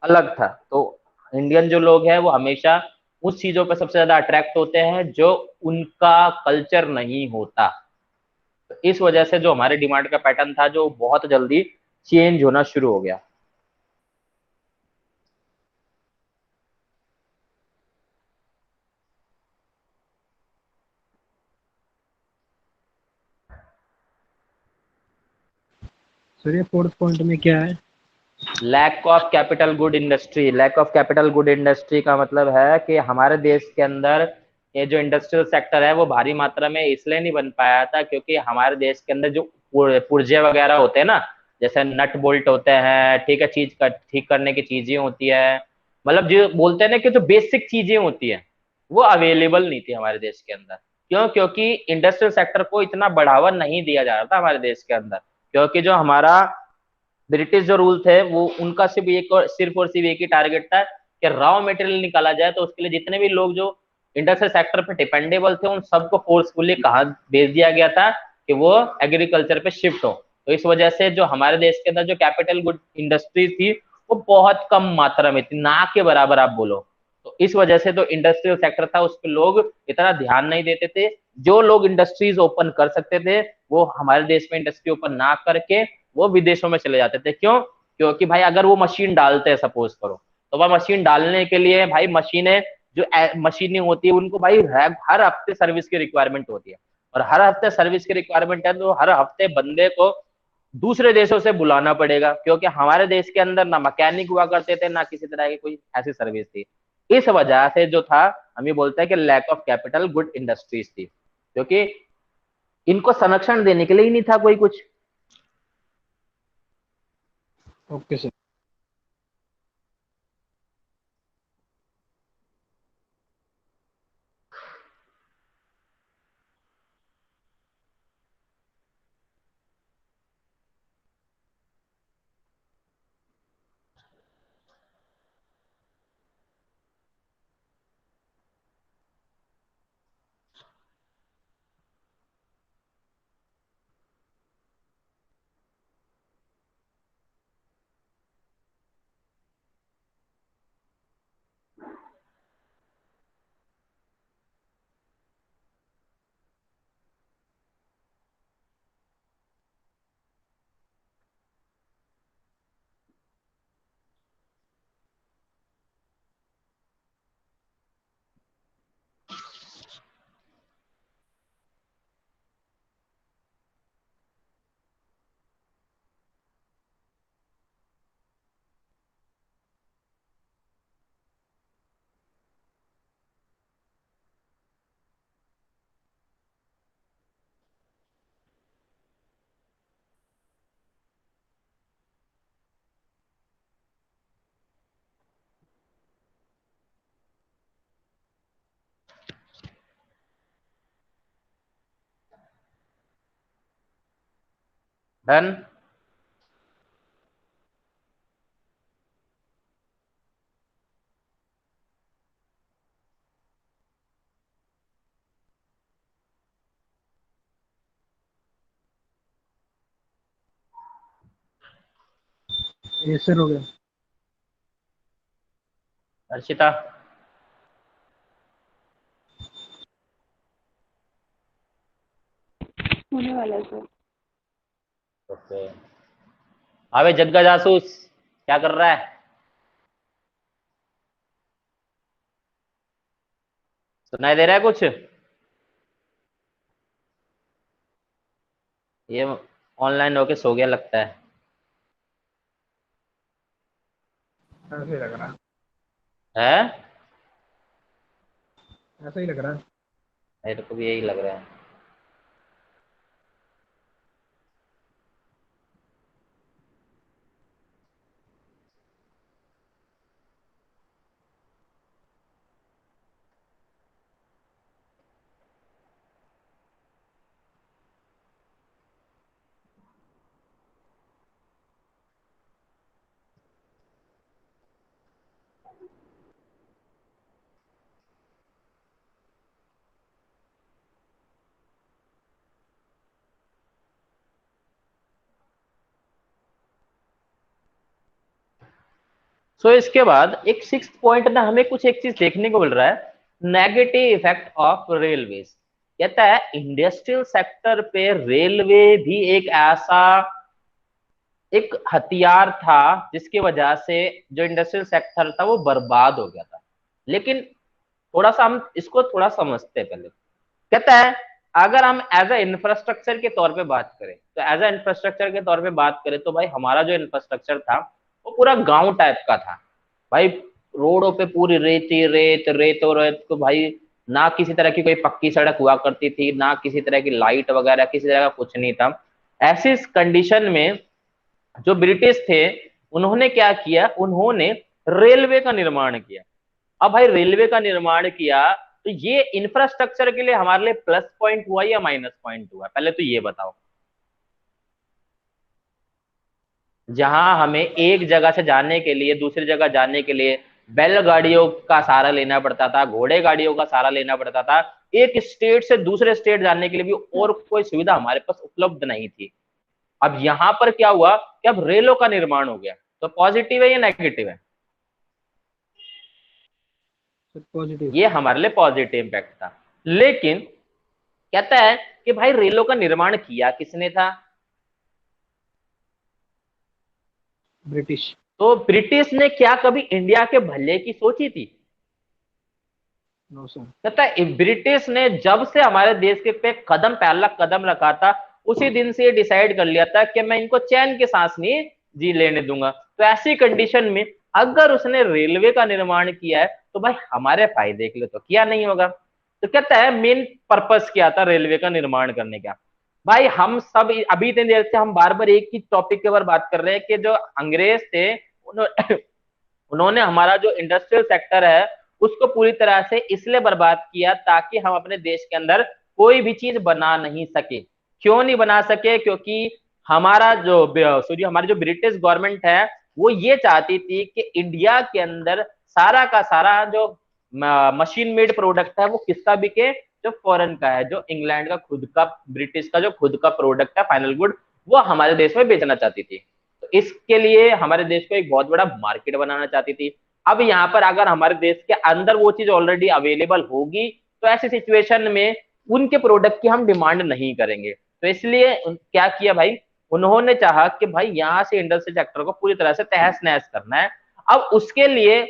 अलग था। तो इंडियन जो लोग हैं वो हमेशा उस चीजों पर सबसे ज्यादा अट्रैक्ट होते हैं जो उनका कल्चर नहीं होता। तो इस वजह से जो हमारे डिमांड का पैटर्न था जो बहुत जल्दी चेंज होना शुरू हो गया। सर ये फोर्थ पॉइंट में क्या है? Lack of capital good industry. Lack of capital good industry का मतलब है कि हमारे देश के अंदर ये जो इंडस्ट्रियल सेक्टर है वो भारी मात्रा में इसलिए नहीं बन पाया था क्योंकि हमारे देश के अंदर जो पुर्जे वगैरह होते हैं ना, जैसे नट बोल्ट होते हैं, ठीक है, चीज का ठीक करने की चीजें होती है, मतलब जो बोलते हैं ना कि जो बेसिक चीजें होती है वो अवेलेबल नहीं थी हमारे देश के अंदर। क्यों? क्योंकि इंडस्ट्रियल सेक्टर को इतना बढ़ावा नहीं दिया जा रहा था हमारे देश के अंदर। क्योंकि जो हमारा ब्रिटिश जो रूल थे वो उनका सिर्फ और सिर्फ एक ही टारगेट था कि रॉ मटेरियल निकाला जाए, तो उसके लिए जितने भी लोग जो इंडस्ट्रियल सेक्टर पे डिपेंडेबल थे उन सबको फोर्सफुली कहा भेज दिया गया था कि वो एग्रीकल्चर पे शिफ्ट हो। तो इस वजह से जो हमारे देश के अंदर जो कैपिटल गुड इंडस्ट्री थी वो बहुत कम मात्रा में थी, ना के बराबर आप बोलो। तो इस वजह से जो इंडस्ट्रियल सेक्टर था उस पर लोग इतना ध्यान नहीं देते थे। जो लोग इंडस्ट्रीज ओपन कर सकते थे वो हमारे देश में इंडस्ट्री ओपन ना करके वो विदेशों में चले जाते थे। क्यों? क्योंकि भाई अगर वो मशीन डालते हैं सपोज करो, तो वह मशीन डालने के लिए भाई मशीनें जो मशीनें होती है उनको भाई हर हफ्ते सर्विस की रिक्वायरमेंट होती है। और हर हफ्ते सर्विस की रिक्वायरमेंट है तो हर हफ्ते बंदे को दूसरे देशों से बुलाना पड़ेगा, क्योंकि हमारे देश के अंदर ना मैकेनिक हुआ करते थे ना किसी तरह की कोई ऐसी सर्विस थी। इस वजह से जो था, हम ये बोलते हैं कि lack of capital good industries थी, क्योंकि इनको संरक्षण देने के लिए ही नहीं था कोई कुछ। Okay sir. डन। एसर हो गया। अर्शिता। होने वाला है सर। ओके। अबे जग्गा जासूस क्या कर रहा है? सुनाई दे रहा है कुछ? ये ऑनलाइन होके सो गया लगता है। ऐसा ही लग रहा है। है? ऐसा ही लग रहा है। मेरे को भी यही लग रहा है। सो इसके बाद एक सिक्स पॉइंट ना हमें कुछ एक चीज देखने को मिल रहा है, नेगेटिव इफेक्ट ऑफ रेलवेज। कहता है इंडस्ट्रियल सेक्टर पे रेलवे भी एक ऐसा एक हथियार था जिसकी वजह से जो इंडस्ट्रियल सेक्टर था वो बर्बाद हो गया था। लेकिन थोड़ा सा हम इसको थोड़ा समझते हैं पहले। कहता है अगर हम एज ए इंफ्रास्ट्रक्चर के तौर पे बात करें, तो एज ए इंफ्रास्ट्रक्चर के तौर पे बात करें तो भाई हमारा जो इंफ्रास्ट्रक्चर था वो पूरा गांव टाइप का था भाई। रोडों पे पूरी रेत ही रेत, रेत और रेत। तो भाई ना किसी तरह की कोई पक्की सड़क हुआ करती थी, ना किसी तरह की लाइट वगैरह, किसी तरह का कुछ नहीं था। ऐसी कंडीशन में जो ब्रिटिश थे उन्होंने क्या किया, उन्होंने रेलवे का निर्माण किया। अब भाई रेलवे का निर्माण किया तो ये इंफ्रास्ट्रक्चर के लिए हमारे लिए प्लस पॉइंट हुआ या माइनस पॉइंट हुआ, पहले तो ये बताओ। जहां हमें एक जगह से जाने के लिए दूसरी जगह जाने के लिए बैलगाड़ियों का सहारा लेना पड़ता था, घोड़े गाड़ियों का सहारा लेना पड़ता था, एक स्टेट से दूसरे स्टेट जाने के लिए भी और कोई सुविधा हमारे पास उपलब्ध नहीं थी। अब यहां पर क्या हुआ कि अब रेलों का निर्माण हो गया। तो पॉजिटिव है या नेगेटिव है? पॉजिटिव। ये हमारे लिए पॉजिटिव इम्पैक्ट था। लेकिन कहता है कि भाई रेलों का निर्माण किया किसने था? ब्रिटिश। तो ब्रिटिश ने क्या कभी इंडिया के भले की सोची थी? No sir. कहता है ब्रिटिश ने जब से हमारे देश के पे कदम पहला कदम रखा था उसी दिन से ये डिसाइड कर लिया था कि मैं इनको चैन के सांस नहीं जी लेने दूंगा। तो ऐसी कंडीशन में अगर उसने रेलवे का निर्माण किया है तो भाई हमारे फायदे के लिए तो किया नहीं होगा। तो कहता है मेन पर्पस क्या था रेलवे का निर्माण करने का? भाई हम सब अभी इतनी देर से हम बार बार एक ही टॉपिक के ऊपर बात कर रहे हैं कि जो अंग्रेज थे उन्होंने हमारा जो इंडस्ट्रियल सेक्टर है उसको पूरी तरह से इसलिए बर्बाद किया ताकि हम अपने देश के अंदर कोई भी चीज बना नहीं सके। क्यों नहीं बना सके? क्योंकि हमारा जो सॉरी हमारी जो ब्रिटिश गवर्नमेंट है वो ये चाहती थी कि इंडिया के अंदर सारा का सारा जो मशीन मेड प्रोडक्ट है वो किसका बिके? जो फॉरेन का है, जो इंग्लैंड का खुद का, ब्रिटिश का जो खुद का प्रोडक्ट है फाइनल गुड, वो हमारे देश में बेचना चाहती थी। तो इसके लिए हमारे देश को एक बहुत बड़ा मार्केट बनाना चाहती थी। अब यहाँ पर अगर हमारे देश के अंदर वो चीज ऑलरेडी अवेलेबल होगी तो ऐसी सिचुएशन में उनके प्रोडक्ट की हम डिमांड नहीं करेंगे। तो इसलिए क्या किया भाई, उन्होंने चाहा कि भाई यहाँ से इंडस्ट्रियल सेक्टर को पूरी तरह से तहस नहस करना है। अब उसके लिए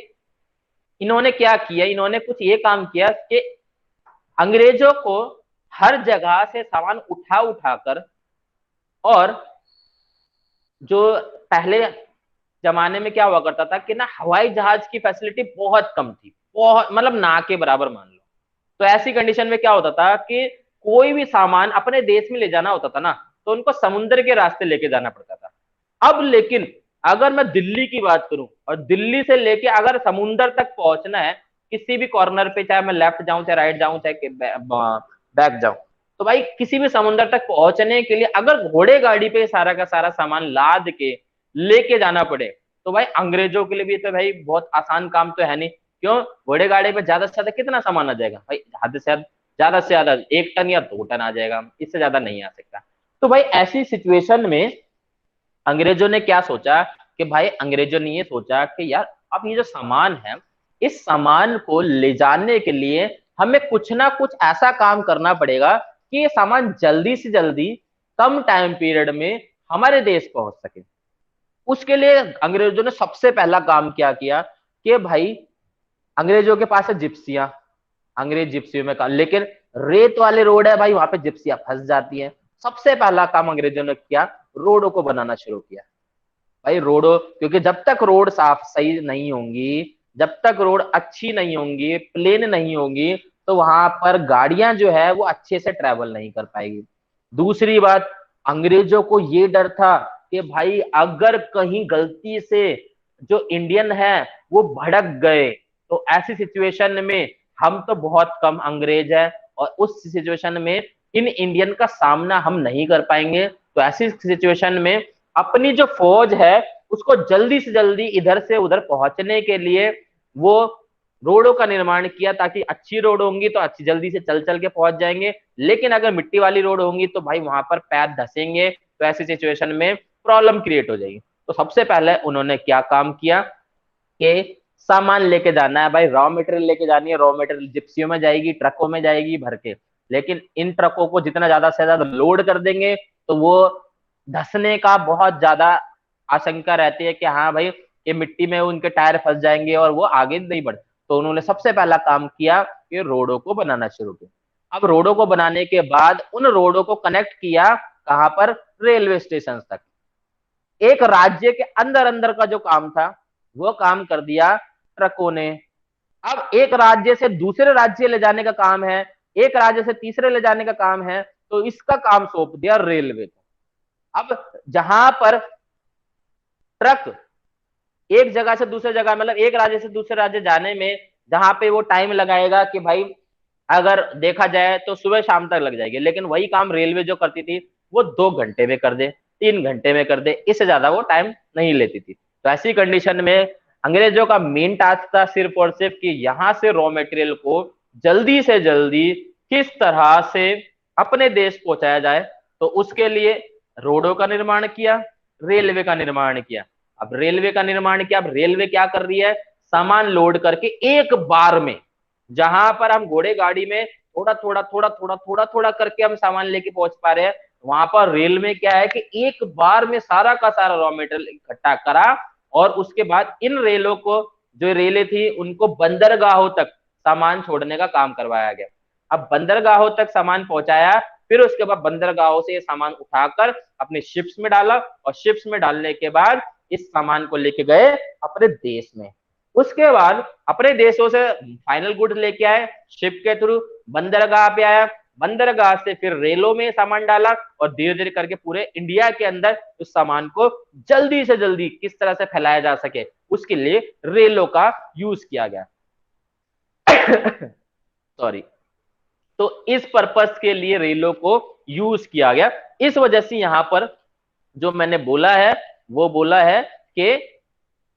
इन्होंने क्या किया, इन्होंने कुछ ये काम किया कि अंग्रेजों को हर जगह से सामान उठा उठाकर, और जो पहले जमाने में क्या हुआ करता था कि ना हवाई जहाज की फैसिलिटी बहुत कम थी, बहुत मतलब ना के बराबर मान लो। तो ऐसी कंडीशन में क्या होता था कि कोई भी सामान अपने देश में ले जाना होता था ना तो उनको समुद्र के रास्ते लेके जाना पड़ता था। अब लेकिन अगर मैं दिल्ली की बात करूं और दिल्ली से लेके अगर समुद्र तक पहुंचना है किसी भी कॉर्नर पे, चाहे मैं लेफ्ट जाऊं चाहे राइट जाऊं चाहे बैक जाऊं, तो भाई किसी भी समुद्र तक पहुंचने के लिए अगर घोड़े गाड़ी पे सारा का सारा सामान लाद के लेके जाना पड़े, तो भाई अंग्रेजों के लिए भी तो भाई बहुत आसान काम तो है नहीं। क्यों? घोड़े गाड़ी पे ज्यादा से ज्यादा कितना सामान आ जाएगा भाई? ज्यादा से ज्यादा 1 टन या 2 टन आ जाएगा, इससे ज्यादा नहीं आ सकता। तो भाई ऐसी सिचुएशन में अंग्रेजों ने क्या सोचा कि भाई अंग्रेजों ने ये सोचा कि यार अब ये जो सामान है, इस सामान को ले जाने के लिए हमें कुछ ना कुछ ऐसा काम करना पड़ेगा कि ये सामान जल्दी से जल्दी कम टाइम पीरियड में हमारे देश पहुंच सके। उसके लिए अंग्रेजों ने सबसे पहला काम क्या किया कि भाई अंग्रेजों के पास है जिप्सियां, अंग्रेज जिप्सियों में काम, लेकिन रेत वाले रोड है भाई, वहां पे जिप्सियां फंस जाती हैं। सबसे पहला काम अंग्रेजों ने किया, रोडों को बनाना शुरू किया। भाई रोडों, क्योंकि जब तक रोड साफ सही नहीं होंगी, जब तक रोड अच्छी नहीं होंगी, प्लेन नहीं होंगी, तो वहां पर गाड़ियां जो है वो अच्छे से ट्रेवल नहीं कर पाएगी। दूसरी बात, अंग्रेजों को ये डर था कि भाई अगर कहीं गलती से जो इंडियन है वो भड़क गए, तो ऐसी सिचुएशन में हम तो बहुत कम अंग्रेज है और उस सिचुएशन में इन इंडियन का सामना हम नहीं कर पाएंगे। तो ऐसी सिचुएशन में अपनी जो फौज है उसको जल्दी से जल्दी इधर से उधर पहुंचने के लिए वो रोडों का निर्माण किया, ताकि अच्छी रोड होंगी तो अच्छी जल्दी से चल चल के पहुंच जाएंगे, लेकिन अगर मिट्टी वाली रोड होंगी तो भाई वहां पर पैर धसेंगे, तो ऐसी सिचुएशन में प्रॉब्लम क्रिएट हो जाएगी। तो सबसे पहले उन्होंने क्या काम किया कि सामान लेके जाना है भाई, रॉ मटेरियल लेके जानी है, रॉ मटेरियल जिप्सियों में जाएगी, ट्रकों में जाएगी भर के, लेकिन इन ट्रकों को जितना ज्यादा से ज्यादा लोड कर देंगे तो वो धसने का बहुत ज्यादा आशंका रहती है कि हाँ भाई ये मिट्टी में उनके टायर फंस जाएंगे और वो आगे नहीं बढ़। तो उन्होंने सबसे पहला काम किया कि रोडों को बनाना शुरू किया। अब रोडों को बनाने के बाद उन रोडों को कनेक्ट किया कहां पर? रेलवे स्टेशन तक। एक राज्य के अंदर अंदर का जो काम था वो काम कर दिया ट्रकों ने। अब एक राज्य से दूसरे राज्य ले जाने का काम है, एक राज्य से तीसरे ले जाने का काम है, तो इसका काम सौंप दिया रेलवे को। अब जहां पर ट्रक एक जगह से दूसरे जगह, मतलब एक राज्य से दूसरे राज्य जाने में जहां पे वो टाइम लगाएगा कि भाई अगर देखा जाए तो सुबह शाम तक लग जाएगी, लेकिन वही काम रेलवे जो करती थी वो 2 घंटे में कर दे, 3 घंटे में कर दे, इससे ज्यादा वो टाइम नहीं लेती थी। तो ऐसी कंडीशन में अंग्रेजों का मेन टास्क था सिर्फ और सिर्फ कि यहां से रॉ मटेरियल को जल्दी से जल्दी किस तरह से अपने देश पहुंचाया जाए। तो उसके लिए रोडों का निर्माण किया, रेलवे का निर्माण किया। अब रेलवे का निर्माण किया, अब रेलवे क्या कर रही है? सामान लोड करके एक बार में, जहां पर हम घोड़े गाड़ी में थोड़ा थोड़ा थोड़ा थोड़ा थोड़ा थोड़ा करके हम सामान लेके पहुंच पा रहे हैं, वहां पर रेल में क्या है कि एक बार में सारा का सारा रॉ मटेरियल इकट्ठा करा और उसके बाद इन रेलों को, जो रेलें थी उनको बंदरगाहों तक सामान छोड़ने का काम करवाया गया। अब बंदरगाहों तक सामान पहुंचाया, फिर उसके बाद बंदरगाहों से ये सामान उठाकर अपने शिप्स में डाला और शिप्स में डालने के बाद इस सामान को लेके गए अपने देश में। उसके बाद अपने देशों से फाइनल गुड्स लेके आए, शिप के थ्रू बंदरगाह पे आया, बंदरगाह से फिर रेलों में सामान डाला और धीरे धीरे करके पूरे इंडिया के अंदर उस सामान को जल्दी से जल्दी किस तरह से फैलाया जा सके उसके लिए रेलों का यूज किया गया। सॉरी। तो इस पर्पस के लिए रेलों को यूज किया गया। इस वजह से यहां पर जो मैंने बोला है वो बोला है कि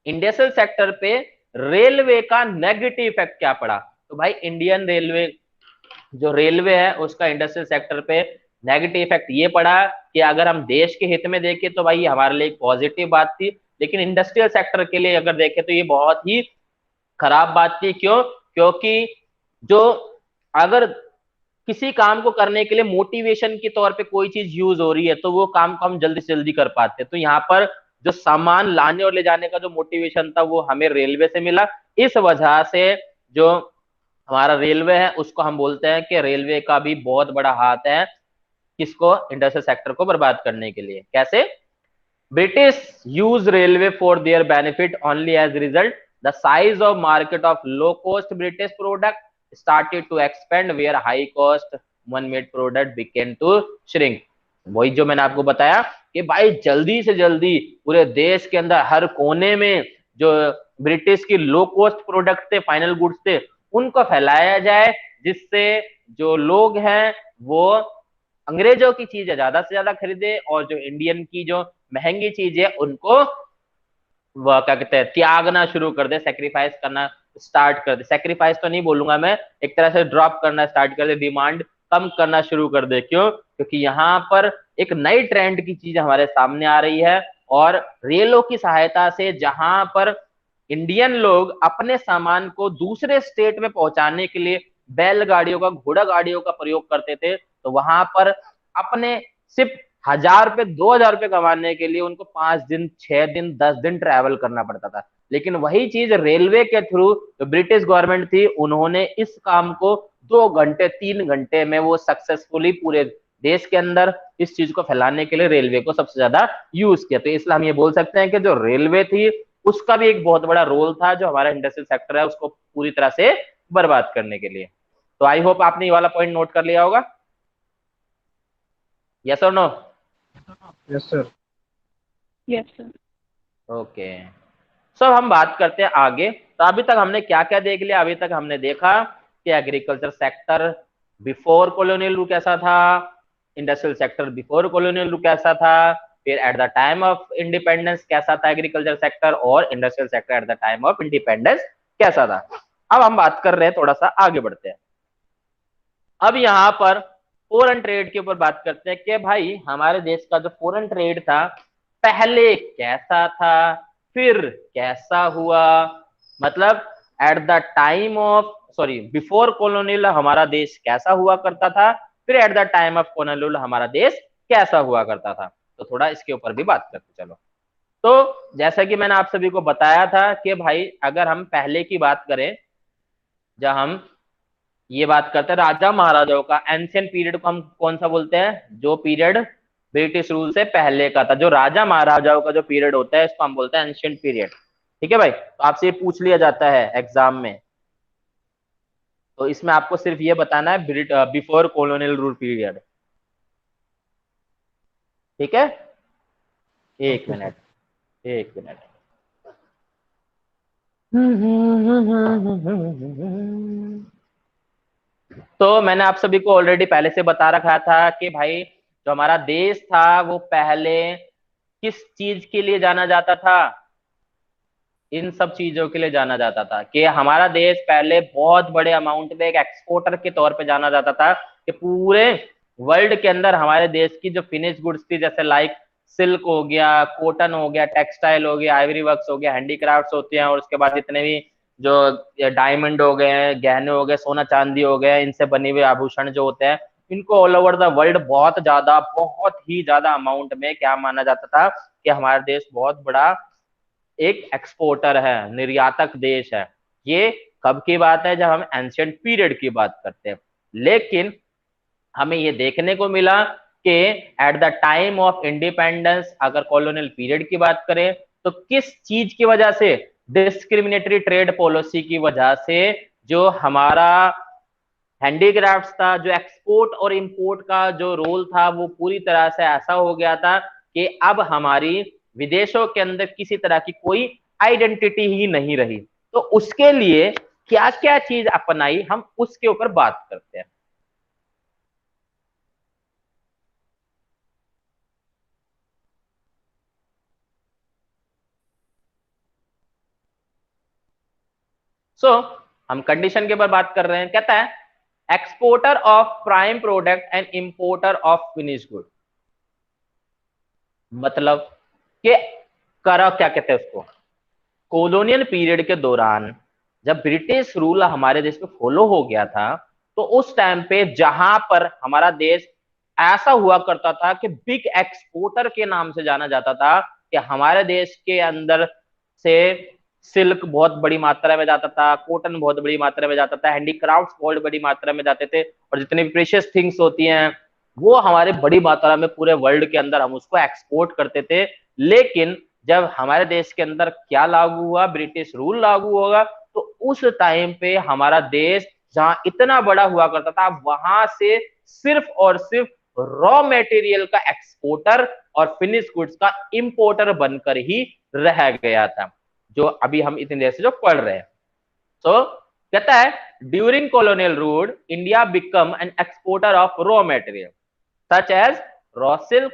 इंडस्ट्रियल सेक्टर पे रेलवे का नेगेटिव इफेक्ट क्या पड़ा। तो भाई इंडियन रेलवे, जो रेलवे है उसका इंडस्ट्रियल सेक्टर पे नेगेटिव इफेक्ट ये पड़ा कि अगर हम देश के हित में देखें तो भाई हमारे लिए एक पॉजिटिव बात थी, लेकिन इंडस्ट्रियल सेक्टर के लिए अगर देखें तो ये बहुत ही खराब बात थी। क्यों? क्योंकि जो अगर किसी काम को करने के लिए मोटिवेशन के तौर पे कोई चीज यूज हो रही है तो वो काम को हम जल्दी से जल्दी कर पाते हैं। तो यहाँ पर जो सामान लाने और ले जाने का जो मोटिवेशन था वो हमें रेलवे से मिला। इस वजह से जो हमारा रेलवे है उसको हम बोलते हैं कि रेलवे का भी बहुत बड़ा हाथ है किसको? इंडस्ट्रियल सेक्टर को बर्बाद करने के लिए। कैसे? British use railway for their benefit only as a result. The size of market of low-cost British product started to expand, where high-cost one-made product began to shrink. वही जो मैंने आपको बताया कि भाई जल्दी से जल्दी पूरे देश के अंदर हर कोने में जो ब्रिटिश की लो कॉस्ट प्रोडक्ट थे, फाइनल गुड्स थे, उनको फैलाया जाए, जिससे जो लोग हैं वो अंग्रेजों की चीजें ज्यादा से ज्यादा खरीदे और जो इंडियन की जो महंगी चीज है उनको वह क्या कहते हैं त्यागना शुरू कर दे, सेक्रीफाइस करना स्टार्ट कर दे। सेक्रीफाइस तो नहीं बोलूंगा मैं, एक तरह से ड्रॉप करना स्टार्ट कर दे, डिमांड कम करना शुरू कर दे। क्यों? क्योंकि यहाँ पर एक नई ट्रेंड की चीज हमारे सामने आ रही है और रेलों की सहायता से जहां पर इंडियन लोग अपने सामान को दूसरे स्टेट में पहुंचाने के लिए बैलगाड़ियों का, घोड़ा गाड़ियों का प्रयोग करते थे, तो वहां पर अपने सिर्फ 1,000 रुपए 2,000 रुपए कमाने के लिए उनको 5 दिन 6 दिन 10 दिन ट्रैवल करना पड़ता था। लेकिन वही चीज रेलवे के थ्रू जो ब्रिटिश गवर्नमेंट थी, उन्होंने इस काम को 2 घंटे 3 घंटे में वो सक्सेसफुली पूरे देश के अंदर इस चीज को फैलाने के लिए रेलवे को सबसे ज्यादा यूज किया। तो इसलिए हम ये बोल सकते हैं कि जो रेलवे थी उसका भी एक बहुत बड़ा रोल था जो हमारा इंडस्ट्रियल सेक्टर है उसको पूरी तरह से बर्बाद करने के लिए। तो आई होप आपने ये वाला पॉइंट नोट कर लिया होगा। यस और no? Yes sir. Yes, sir. Okay, so हम बात करते हैं आगे। तो अभी तक हमने क्या क्या देख लिया? अभी तक हमने देखा कि agriculture sector before colonial rule कैसा था, industrial sector before colonial rule कैसा था, फिर at the time of independence कैसा था एग्रीकल्चर सेक्टर, और industrial sector at the time of independence कैसा था। अब हम बात कर रहे हैं, थोड़ा सा आगे बढ़ते हैं। अब यहाँ पर फॉरेन ट्रेड के ऊपर बात करते हैं कि भाई हमारे देश का जो फॉरेन ट्रेड था पहले कैसा था, फिर कैसा हुआ। मतलब at the time of sorry before colonial हमारा देश कैसा हुआ करता था, फिर at the time of colonial हमारा देश कैसा हुआ करता था। तो थोड़ा इसके ऊपर भी बात करते चलो। तो जैसा कि मैंने आप सभी को बताया था कि भाई अगर हम पहले की बात करें, जब हम ये बात करते हैं राजा महाराजाओं का, एंशियंट पीरियड को हम कौन सा बोलते हैं? जो पीरियड ब्रिटिश रूल से पहले का था, जो राजा महाराजाओं का जो पीरियड होता है इसको हम बोलते हैं एंशियंट पीरियड। ठीक है भाई, तो आपसे ये पूछ लिया जाता है एग्जाम में, तो इसमें आपको सिर्फ ये बताना है बिफोर कॉलोनियल रूल पीरियड। ठीक है, एक ओके सर। मिनट, एक मिनट। तो मैंने आप सभी को ऑलरेडी पहले से बता रखा था कि भाई जो हमारा देश था वो पहले किस चीज के लिए जाना जाता था? इन सब चीजों के लिए जाना जाता था कि हमारा देश पहले बहुत बड़े अमाउंट में एक एक्सपोर्टर के तौर पे जाना जाता था कि पूरे वर्ल्ड के अंदर हमारे देश की जो फिनिश गुड्स थी, जैसे लाइक सिल्क हो गया, कॉटन हो गया, टेक्सटाइल हो गया, आइवरी वर्क्स हो गया, हैंडीक्राफ्ट्स होते हैं, और उसके बाद जितने भी जो डायमंड हो गए, गहने हो गए, सोना चांदी हो गया, इनसे बने हुए आभूषण जो होते हैं, इनको ऑल ओवर द वर्ल्ड बहुत ही ज्यादा अमाउंट में क्या माना जाता था कि हमारा देश बहुत बड़ा एक एक्सपोर्टर है, निर्यातक देश है। ये कब की बात है? जब हम एंशियंट पीरियड की बात करते हैं। लेकिन हमें ये देखने को मिला कि at the time of independence अगर कॉलोनियल पीरियड की बात करें तो किस चीज की वजह से? डिस्क्रिमिनेटरी ट्रेड पॉलिसी की वजह से जो हमारा हैंडीक्राफ्ट्स था, जो एक्सपोर्ट और इंपोर्ट का जो रोल था वो पूरी तरह से ऐसा हो गया था कि अब हमारी विदेशों के अंदर किसी तरह की कोई आइडेंटिटी ही नहीं रही। तो उसके लिए क्या क्या चीज अपनाई, हम उसके ऊपर बात करते हैं। हम कंडीशन के ऊपर बात कर रहे हैं। कहता है exporter of prime product and importer of finish good. मतलब कि करा क्या कहते हैं उसको, कॉलोनियल पीरियड के दौरान जब ब्रिटिश रूल हमारे देश में फॉलो हो गया था, तो उस टाइम पे जहां पर हमारा देश ऐसा हुआ करता था कि बिग एक्सपोर्टर के नाम से जाना जाता था कि हमारे देश के अंदर से सिल्क बहुत बड़ी मात्रा में जाता था, कॉटन बहुत बड़ी मात्रा में जाता था, हैंडीक्राफ्ट्स बहुत बड़ी मात्रा में जाते थे, और जितनी भी प्रेशियस थिंग्स होती हैं वो हमारे बड़ी मात्रा में पूरे वर्ल्ड के अंदर हम उसको एक्सपोर्ट करते थे। लेकिन जब हमारे देश के अंदर क्या लागू हुआ? ब्रिटिश रूल लागू होगा, तो उस टाइम पे हमारा देश जहां इतना बड़ा हुआ करता था वहां से सिर्फ और सिर्फ रॉ मटेरियल का एक्सपोर्टर और फिनिश गुड्स का इंपोर्टर बनकर ही रह गया था, जो अभी हम इतनी देर से जो पढ़ रहे हैं। तो कहता है during colonial rule India become an exporter of raw material. Such as raw silk,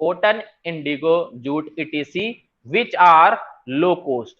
cotton, indigo, jute, etc, which are low cost.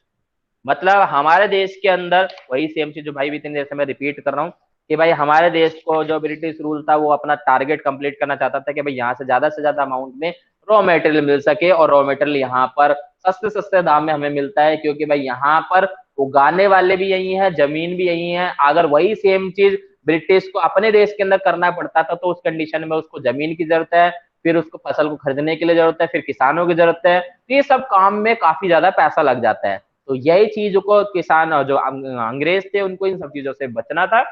मतलब हमारे देश के अंदर वही सेम चीज जो भाई भी इतनी देर से मैं रिपीट कर रहा हूँ कि भाई हमारे देश को जो ब्रिटिश रूल था वो अपना टारगेट कंप्लीट करना चाहता था कि भाई यहाँ से ज्यादा अमाउंट में रॉ मटेरियल मिल सके, और रॉ मटेरियल यहाँ पर सस्ते सस्ते दाम में हमें मिलता है, क्योंकि भाई यहाँ पर उगाने वाले भी यही है, जमीन भी यही है। अगर वही सेम चीज ब्रिटिश को अपने देश के अंदर करना पड़ता था तो उस कंडीशन में उसको जमीन की जरूरत है, फिर उसको फसल को खरीदने के लिए जरूरत है, फिर किसानों की जरूरत है, तो ये सब काम में काफी ज्यादा पैसा लग जाता है। तो यही चीज को किसान जो अंग्रेज थे उनको इन सब चीजों से बचना था।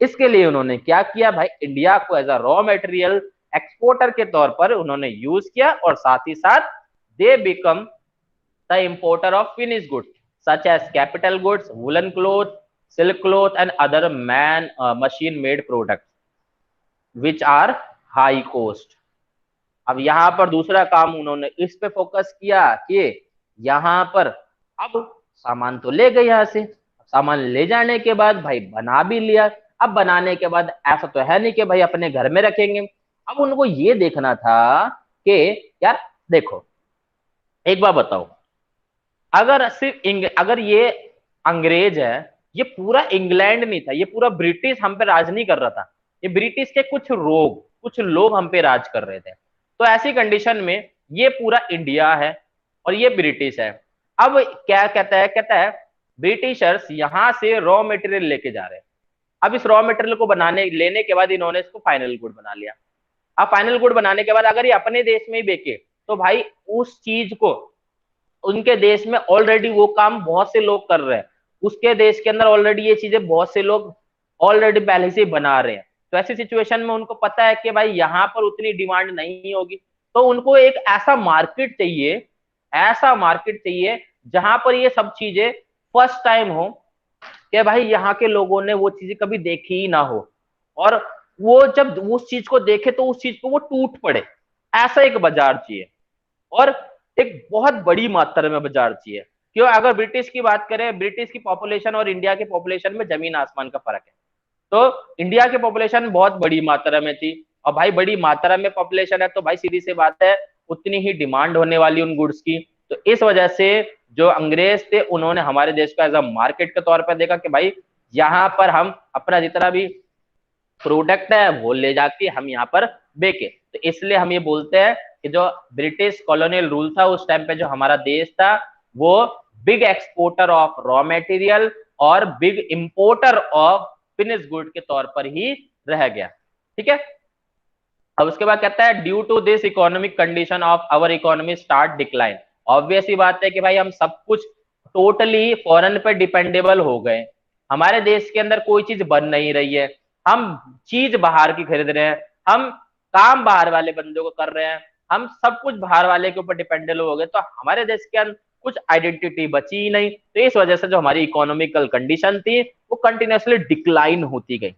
इसके लिए उन्होंने क्या किया भाई, इंडिया को as a raw material exporter के तौर पर उन्होंने यूज किया, और साथ ही साथ they become the importer of finish goods such as capital goods, woollen cloth, silk cloth and other man machine made product which are high cost. अब यहाँ पर दूसरा काम उन्होंने इस पे फोकस किया कि यहाँ पर अब सामान तो ले गए, यहाँ से सामान ले जाने के बाद भाई बना भी लिया। अब बनाने के बाद ऐसा तो है नहीं कि भाई अपने घर में रखेंगे, अब उनको ये देखना था कि यार देखो एक बार बताओ, अगर ये अंग्रेज है, ये पूरा इंग्लैंड नहीं था, ये पूरा ब्रिटिश हम पे राज नहीं कर रहा था, ये ब्रिटिश के कुछ लोग हम पे राज कर रहे थे। तो ऐसी कंडीशन में ये पूरा इंडिया है और ये ब्रिटिश है। अब क्या कहता है ब्रिटिशर्स यहां से रॉ मटेरियल लेके जा रहे हैं। अब इस रॉ मटेरियल को लेने के बाद इन्होंने इसको फाइनल गुड बना लिया। अब फाइनल गुड बनाने के बाद अगर ये अपने देश में ही बेचे तो भाई उस चीज को उनके देश में ऑलरेडी वो काम बहुत से लोग कर रहे हैं, उसके देश के अंदर ऑलरेडी ये चीजें बहुत से लोग ऑलरेडी पहले से बना रहे हैं। तो ऐसी सिचुएशन में उनको पता है कि भाई यहाँ पर उतनी डिमांड नहीं होगी, तो उनको एक ऐसा मार्केट चाहिए जहां पर ये सब चीजें फर्स्ट टाइम हो, कि भाई यहाँ के लोगों ने वो चीजें कभी देखी ही ना हो, और वो जब उस चीज को देखे तो उस चीज को वो टूट पड़े, ऐसा एक बाजार चाहिए। और एक बहुत बड़ी मात्रा में बाजार चाहिए। क्यों? अगर ब्रिटिश की बात करें, ब्रिटिश की पॉपुलेशन और इंडिया के पॉपुलेशन में जमीन आसमान का फर्क है। तो इंडिया की पॉपुलेशन बहुत बड़ी मात्रा में थी, और भाई बड़ी मात्रा में पॉपुलेशन है तो भाई सीधी सी बात है उतनी ही डिमांड होने वाली उन गुड्स की। तो इस वजह से जो अंग्रेज थे उन्होंने हमारे देश को एज अ मार्केट के तौर पर देखा कि भाई यहाँ पर हम अपना जितना भी प्रोडक्ट है वो ले जाके हम यहाँ पर बेचे। तो इसलिए हम ये बोलते हैं कि जो ब्रिटिश कॉलोनियल रूल था उस टाइम पे जो हमारा देश था वो big exporter of raw material और big importer of finish good के तौर पर ही रह गया। ठीक है। अब उसके बाद कहता है due to this economic condition of our economy start decline. Obvious ही बात है कि भाई हम सब कुछ टोटली फॉरेन पे डिपेंडेबल हो गए, हमारे देश के अंदर कोई चीज बन नहीं रही है, हम चीज बाहर की खरीद रहे हैं, हम काम बाहर वाले बंदों को कर रहे हैं, हम सब कुछ बाहर वाले के ऊपर डिपेंडेबल हो गए, तो हमारे देश के अंदर कुछ आइडेंटिटी बची ही नहीं। तो इस वजह से जो हमारी इकोनॉमिकल कंडीशन थी वो कंटिन्यूसली डिक्लाइन होती गई।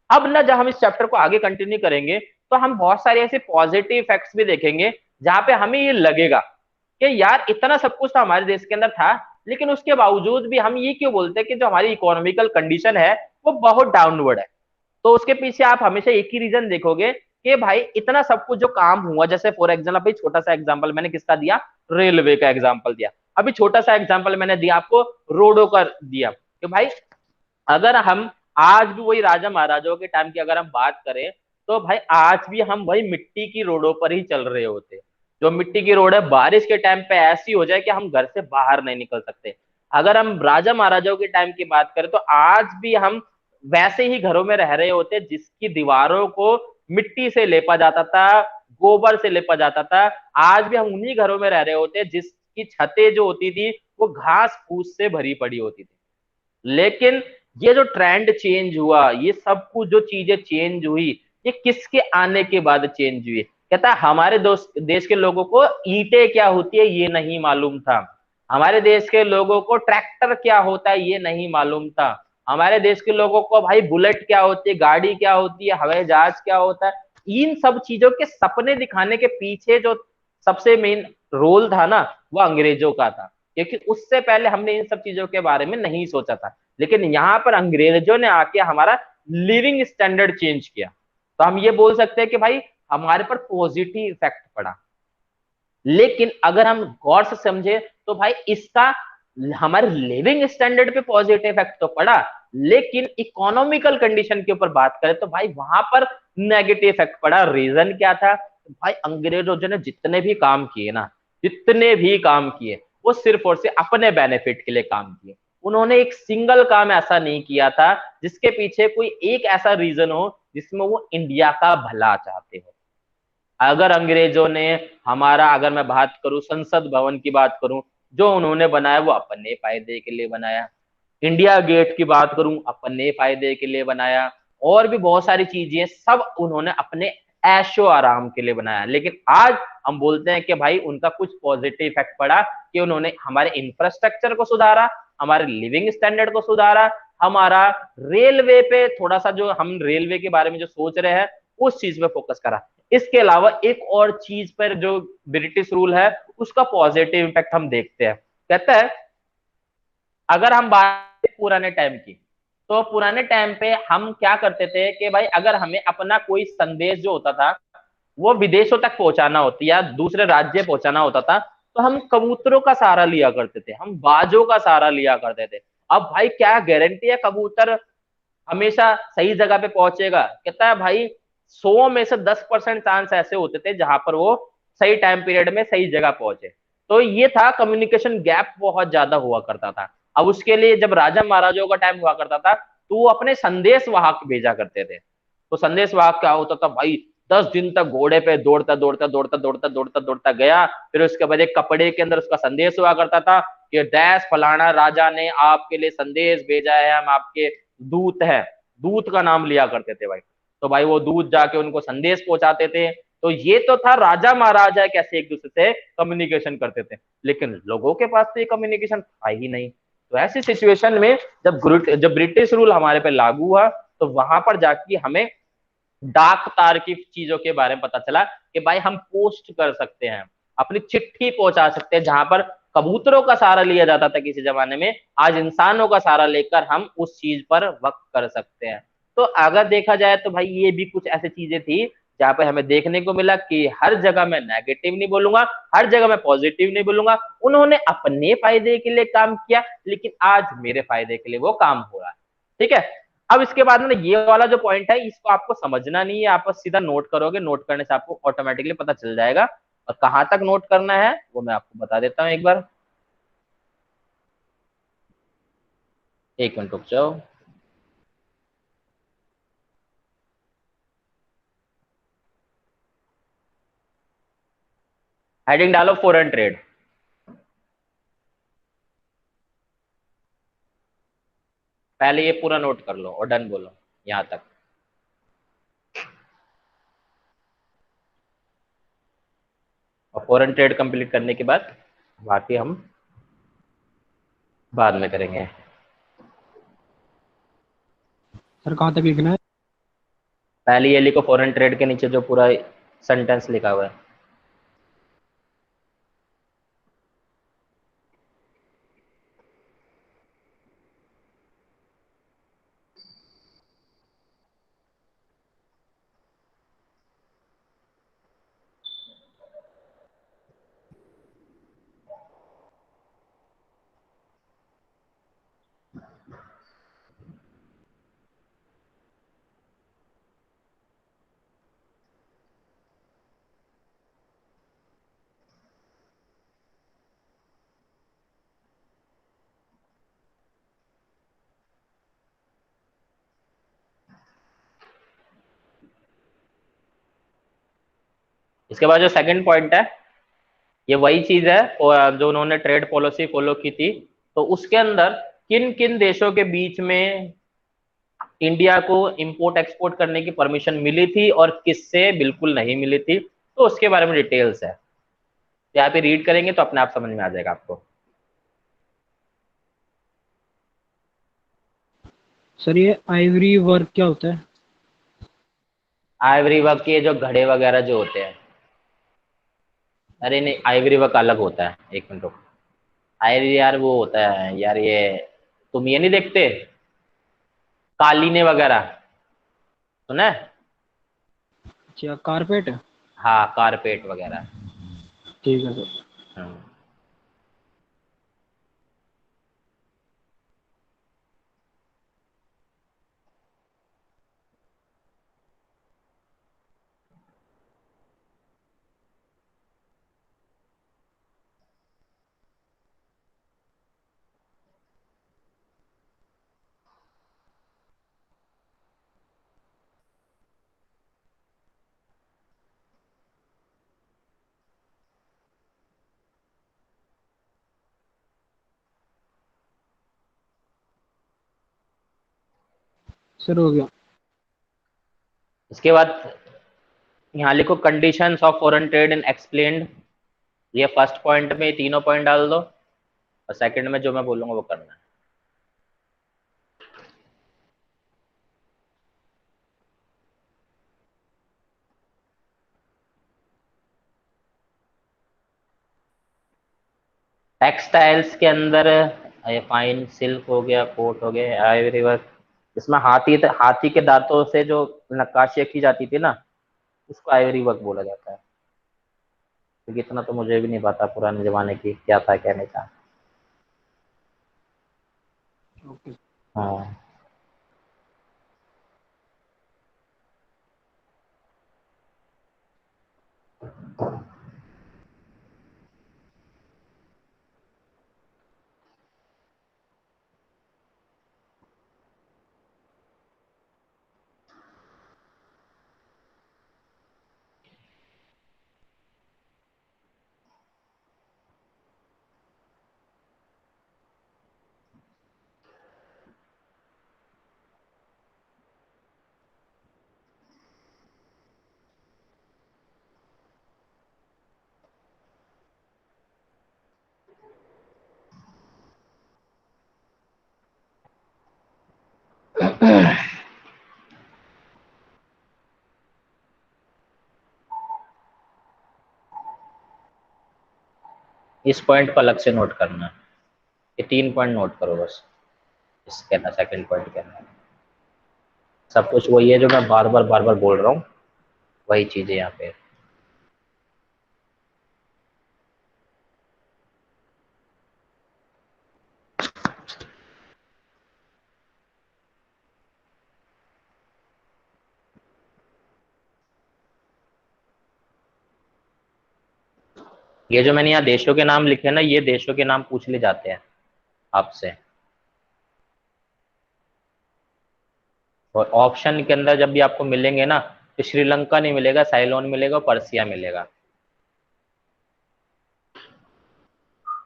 अब ना जब हम इस चैप्टर को आगे कंटिन्यू करेंगे तो हम बहुत सारे ऐसे पॉजिटिव इफेक्ट्स भी देखेंगे जहां पे हमें ये लगेगा कि यार इतना सब कुछ तो हमारे देश के अंदर था, लेकिन उसके बावजूद भी हम ये क्यों बोलते हैं कि जो हमारी इकोनॉमिकल कंडीशन है वो बहुत डाउनवर्ड है। तो उसके पीछे आप हमेशा एक ही रीजन देखोगे कि भाई इतना सब कुछ जो काम हुआ, जैसे फॉर एग्जाम्पल अभी छोटा सा एग्जाम्पल मैंने किसका दिया, रेलवे का एग्जाम्पल दिया, अभी छोटा सा एग्जाम्पल मैंने दिया आपको रोडों का दिया कि भाई अगर हम आज भी वही राजा महाराजाओं के टाइम की अगर हम बात करें तो भाई आज भी हम वही मिट्टी की रोडों पर ही चल रहे होते। जो मिट्टी की रोड है बारिश के टाइम पे ऐसी हो जाए कि हम घर से बाहर नहीं निकल सकते। अगर हम राजा महाराजाओं के टाइम की बात करें तो आज भी हम वैसे ही घरों में रह रहे होते जिसकी दीवारों को मिट्टी से लेपा जाता था, गोबर से लेपा जाता था। आज भी हम उन्हीं घरों में रह रहे होते जिसकी छतें जो होती थी वो घास फूस से भरी पड़ी होती थी। लेकिन ये जो ट्रेंड चेंज हुआ, ये सब कुछ जो चीजें चेंज हुई, ये किसके आने के बाद चेंज हुई? कहता है हमारे देश के लोगों को ईंटें क्या होती है ये नहीं मालूम था, हमारे देश के लोगों को ट्रैक्टर क्या होता है ये नहीं मालूम था, हमारे देश के लोगों को भाई बुलेट क्या होती है, गाड़ी क्या होती है, हवाई जहाज क्या होता है। इन सब चीजों के सपने दिखाने के पीछे जो सबसे मेन रोल था ना वो अंग्रेजों का था, क्योंकि उससे पहले हमने इन सब चीजों के बारे में नहीं सोचा था। लेकिन यहाँ पर अंग्रेजों ने आके हमारा लिविंग स्टैंडर्ड चेंज किया। तो हम ये बोल सकते हैं कि भाई हमारे पर पॉजिटिव इफेक्ट पड़ा। लेकिन अगर हम गौर से समझे तो भाई इसका हमारे लिविंग स्टैंडर्ड पे पॉजिटिव इफेक्ट तो पड़ा, लेकिन इकोनॉमिकल कंडीशन के ऊपर बात करें तो भाई वहां पर नेगेटिव इफेक्ट पड़ा। रीजन क्या था? भाई अंग्रेजों ने जितने भी काम किए ना, जितने भी काम किए वो सिर्फ और सिर्फ अपने बेनिफिट के लिए काम किए। उन्होंने एक सिंगल काम ऐसा नहीं किया था जिसके पीछे कोई एक ऐसा रीजन हो जिसमें वो इंडिया का भला चाहते हो। अगर अंग्रेजों ने हमारा, अगर मैं बात करूं संसद भवन की बात करूं, जो उन्होंने बनाया वो अपने फायदे के लिए बनाया। इंडिया गेट की बात करूं, अपने फायदे के लिए बनाया। और भी बहुत सारी चीजें सब उन्होंने अपने ऐशो आराम के लिए बनाया। लेकिन आज हम बोलते हैं कि भाई उनका कुछ पॉजिटिव इफेक्ट पड़ा कि उन्होंने हमारे इंफ्रास्ट्रक्चर को सुधारा, हमारे लिविंग स्टैंडर्ड को सुधारा, हमारा रेलवे पे थोड़ा सा, जो हम रेलवे के बारे में जो सोच रहे हैं उस चीज पे फोकस करा। इसके अलावा एक और चीज पर जो ब्रिटिश रूल है उसका पॉजिटिव इम्पैक्ट हम देखते हैं। कहता है अगर हम बात करें पुराने टाइम की, तो पुराने टाइम पे हम क्या करते थे कि भाई अगर हमें अपना कोई संदेश जो होता था वो विदेशों तक पहुंचाना होती या दूसरे राज्य पहुंचाना होता था, तो हम कबूतरों का सहारा लिया करते थे, हम बाजों का सहारा लिया करते थे। अब भाई क्या गारंटी है कबूतर हमेशा सही जगह पे पहुंचेगा? कहता है भाई 100 में से 10% चांस ऐसे होते थे जहां पर वो सही टाइम पीरियड में सही जगह पहुंचे। तो ये था, कम्युनिकेशन गैप बहुत ज्यादा हुआ करता था। अब उसके लिए जब राजा महाराजाओं का टाइम हुआ करता था तो वो अपने संदेश वाहक भेजा करते थे। तो संदेश वाहक क्या होता था भाई, 10 दिन तक घोड़े पे दौड़ता दौड़ता दौड़ता दौड़ता दौड़ता दौड़ता गया, फिर उसके बाद एक कपड़े के अंदर उसका संदेश हुआ करता था कि डैश फलाना राजा ने आपके लिए संदेश भेजा है, हम आपके दूत हैं। दूत का नाम लिया करते थे भाई। तो भाई वो दूत जाके उनको संदेश पहुंचाते थे। तो ये तो था राजा महाराजा कैसे एक दूसरे से कम्युनिकेशन करते थे, लेकिन लोगों के पास तो ये कम्युनिकेशन था ही नहीं। तो ऐसी सिचुएशन में जब ब्रिटिश रूल हमारे पे लागू हुआ तो वहां पर जाके हमें डाक तार की चीजों के बारे में पता चला कि भाई हम पोस्ट कर सकते हैं, अपनी चिट्ठी पहुंचा सकते हैं। जहां पर कबूतरों का सहारा लिया जाता था किसी जमाने में, आज इंसानों का सहारा लेकर हम उस चीज पर वक्त कर सकते हैं। तो अगर देखा जाए तो भाई ये भी कुछ ऐसी चीजें थी जहां पे हमें देखने को मिला कि हर जगह मैं नेगेटिव नहीं बोलूंगा, हर जगह मैं पॉजिटिव नहीं बोलूंगा। उन्होंने अपने फायदे के लिए काम किया, लेकिन आज मेरे फायदे के लिए वो काम हो रहा है। ठीक है। अब इसके बाद में ये वाला जो पॉइंट है इसको आपको समझना नहीं है, आप बस सीधा नोट करोगे, नोट करने से आपको ऑटोमेटिकली पता चल जाएगा। और कहां तक नोट करना है वो मैं आपको बता देता हूं एक बार। एक मिनट रुक जाओ। हेडिंग डालो फॉरेन ट्रेड। पहले ये पूरा नोट कर लो और डन बोलो यहां तक। और फॉरेन ट्रेड कंप्लीट करने के बाद बाकी हम बाद में करेंगे। सर कहाँ तक लिखना है? पहले ये लिखो फॉरेन ट्रेड के नीचे जो पूरा सेंटेंस लिखा हुआ है। इसके बाद जो सेकंड पॉइंट है ये वही चीज है और जो उन्होंने ट्रेड पॉलिसी फॉलो की थी। तो उसके अंदर किन किन देशों के बीच में इंडिया को इंपोर्ट एक्सपोर्ट करने की परमिशन मिली थी और किससे बिल्कुल नहीं मिली थी, तो उसके बारे में डिटेल्स है। यहाँ पे रीड करेंगे तो अपने आप समझ में आ जाएगा आपको। सर ये आइवरी वर्क क्या होता है? आइवरी वर्क के जो घड़े वगैरह जो होते हैं, अरे नहीं आइवरी वर्क अलग होता है, एक मिनट रुको। आइवरी यार वो होता है यार, ये तुम ये नहीं देखते कालीने वगैरह, सुना है? अच्छा कारपेट। हाँ, कारपेट वगैरह। ठीक है सर। हम्म। सर हो गया। इसके बाद यहाँ लिखो conditions of foreign trade in explained. ये फर्स्ट पॉइंट में तीनों पॉइंट डाल दो, और सेकंड में जो मैं बोलूंगा वो करना है। टेक्सटाइल्स के अंदर ये फाइन सिल्क हो गया, कोट हो गया, आइवरी वर्क। इसमें हाथी के दांतों से जो नक्काशियां की जाती थी ना, उसको आइवरी वर्क बोला जाता है। क्योंकि इतना तो मुझे भी नहीं पता पुराने जमाने की क्या था क्या नहीं था। ओके। हाँ। इस पॉइंट को अलग से नोट करना है। ये 3 पॉइंट नोट करो बस। इसके ना सेकंड पॉइंट के अंदर सब कुछ वही है जो मैं बार बार बोल रहा हूँ, वही चीज़ है यहाँ पे। ये जो मैंने यहाँ देशों के नाम लिखे हैं ना, ये देशों के नाम पूछ ले जाते हैं आपसे। और ऑप्शन के अंदर जब भी आपको मिलेंगे ना, तो श्रीलंका नहीं मिलेगा, साइलोन मिलेगा, पर्सिया मिलेगा।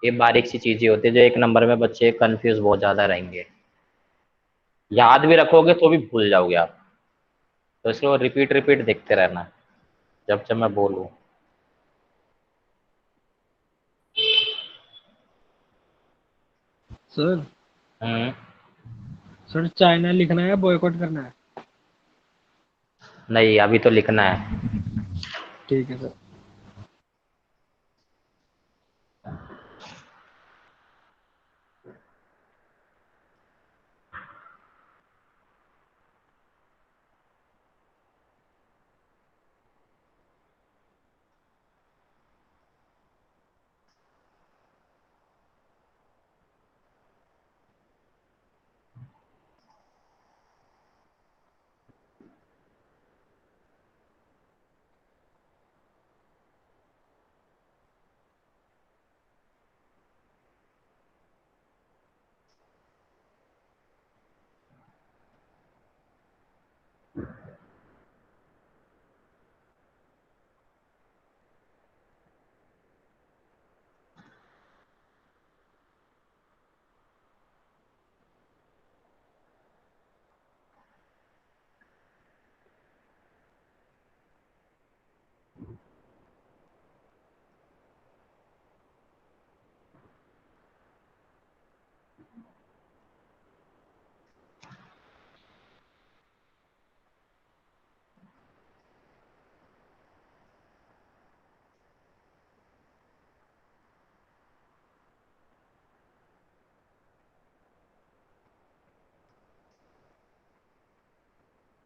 ये बारीक सी चीजें होती है जो एक नंबर में बच्चे कंफ्यूज बहुत ज्यादा रहेंगे। याद भी रखोगे तो भी भूल जाओगे आप। तो इसलिए रिपीट रिपीट देखते रहना जब जब मैं बोलूँ। सर। हम्म। सर चाइना लिखना है बॉयकॉट करना है। नहीं, अभी तो लिखना है। ठीक है सर।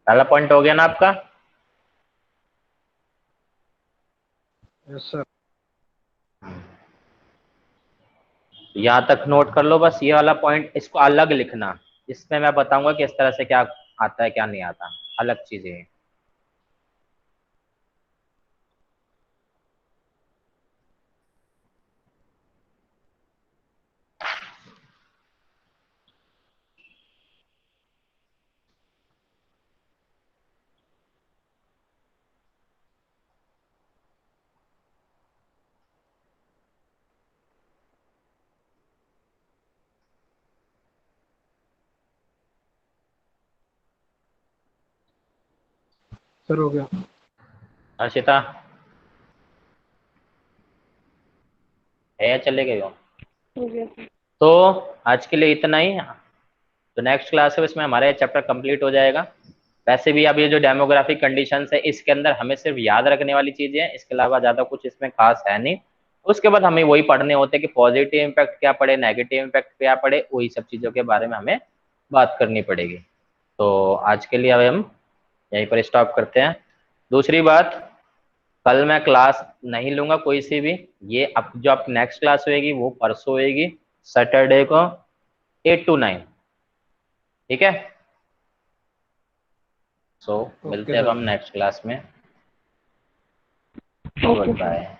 पहला पॉइंट हो गया ना आपका। Yes sir. यहाँ तक नोट कर लो बस, ये वाला पॉइंट इसको अलग लिखना, इसमें मैं बताऊंगा कि इस तरह से क्या आता है क्या नहीं आता, अलग चीजें हैं। सर हो गया। हर्षिता है या चले गए हो? हो गया सर। तो आज के लिए इतना ही। तो नेक्स्ट क्लास है उसमें हमारा ये चैप्टर कंप्लीट हो जाएगा। वैसे भी अब ये जो डेमोग्राफिक कंडीशंस है इसके अंदर हमें सिर्फ याद रखने वाली चीजें हैं, इसके अलावा ज्यादा कुछ इसमें खास है नहीं। उसके बाद हमें वही पढ़ने होते हैं कि पॉजिटिव इम्पैक्ट क्या पड़े, नेगेटिव इम्पैक्ट क्या पड़े, वही सब चीजों के बारे में हमें बात करनी पड़ेगी। तो आज के लिए अब हम यहीं पर स्टॉप करते हैं। दूसरी बात, कल मैं क्लास नहीं लूंगा कोई सी भी। ये अब जो आप नेक्स्ट क्लास होएगी वो परसों होएगी, सैटरडे को 8 to 9। ठीक है, सो ओके मिलते हैं अब सर। हम नेक्स्ट क्लास में। Okay good sir. बाय।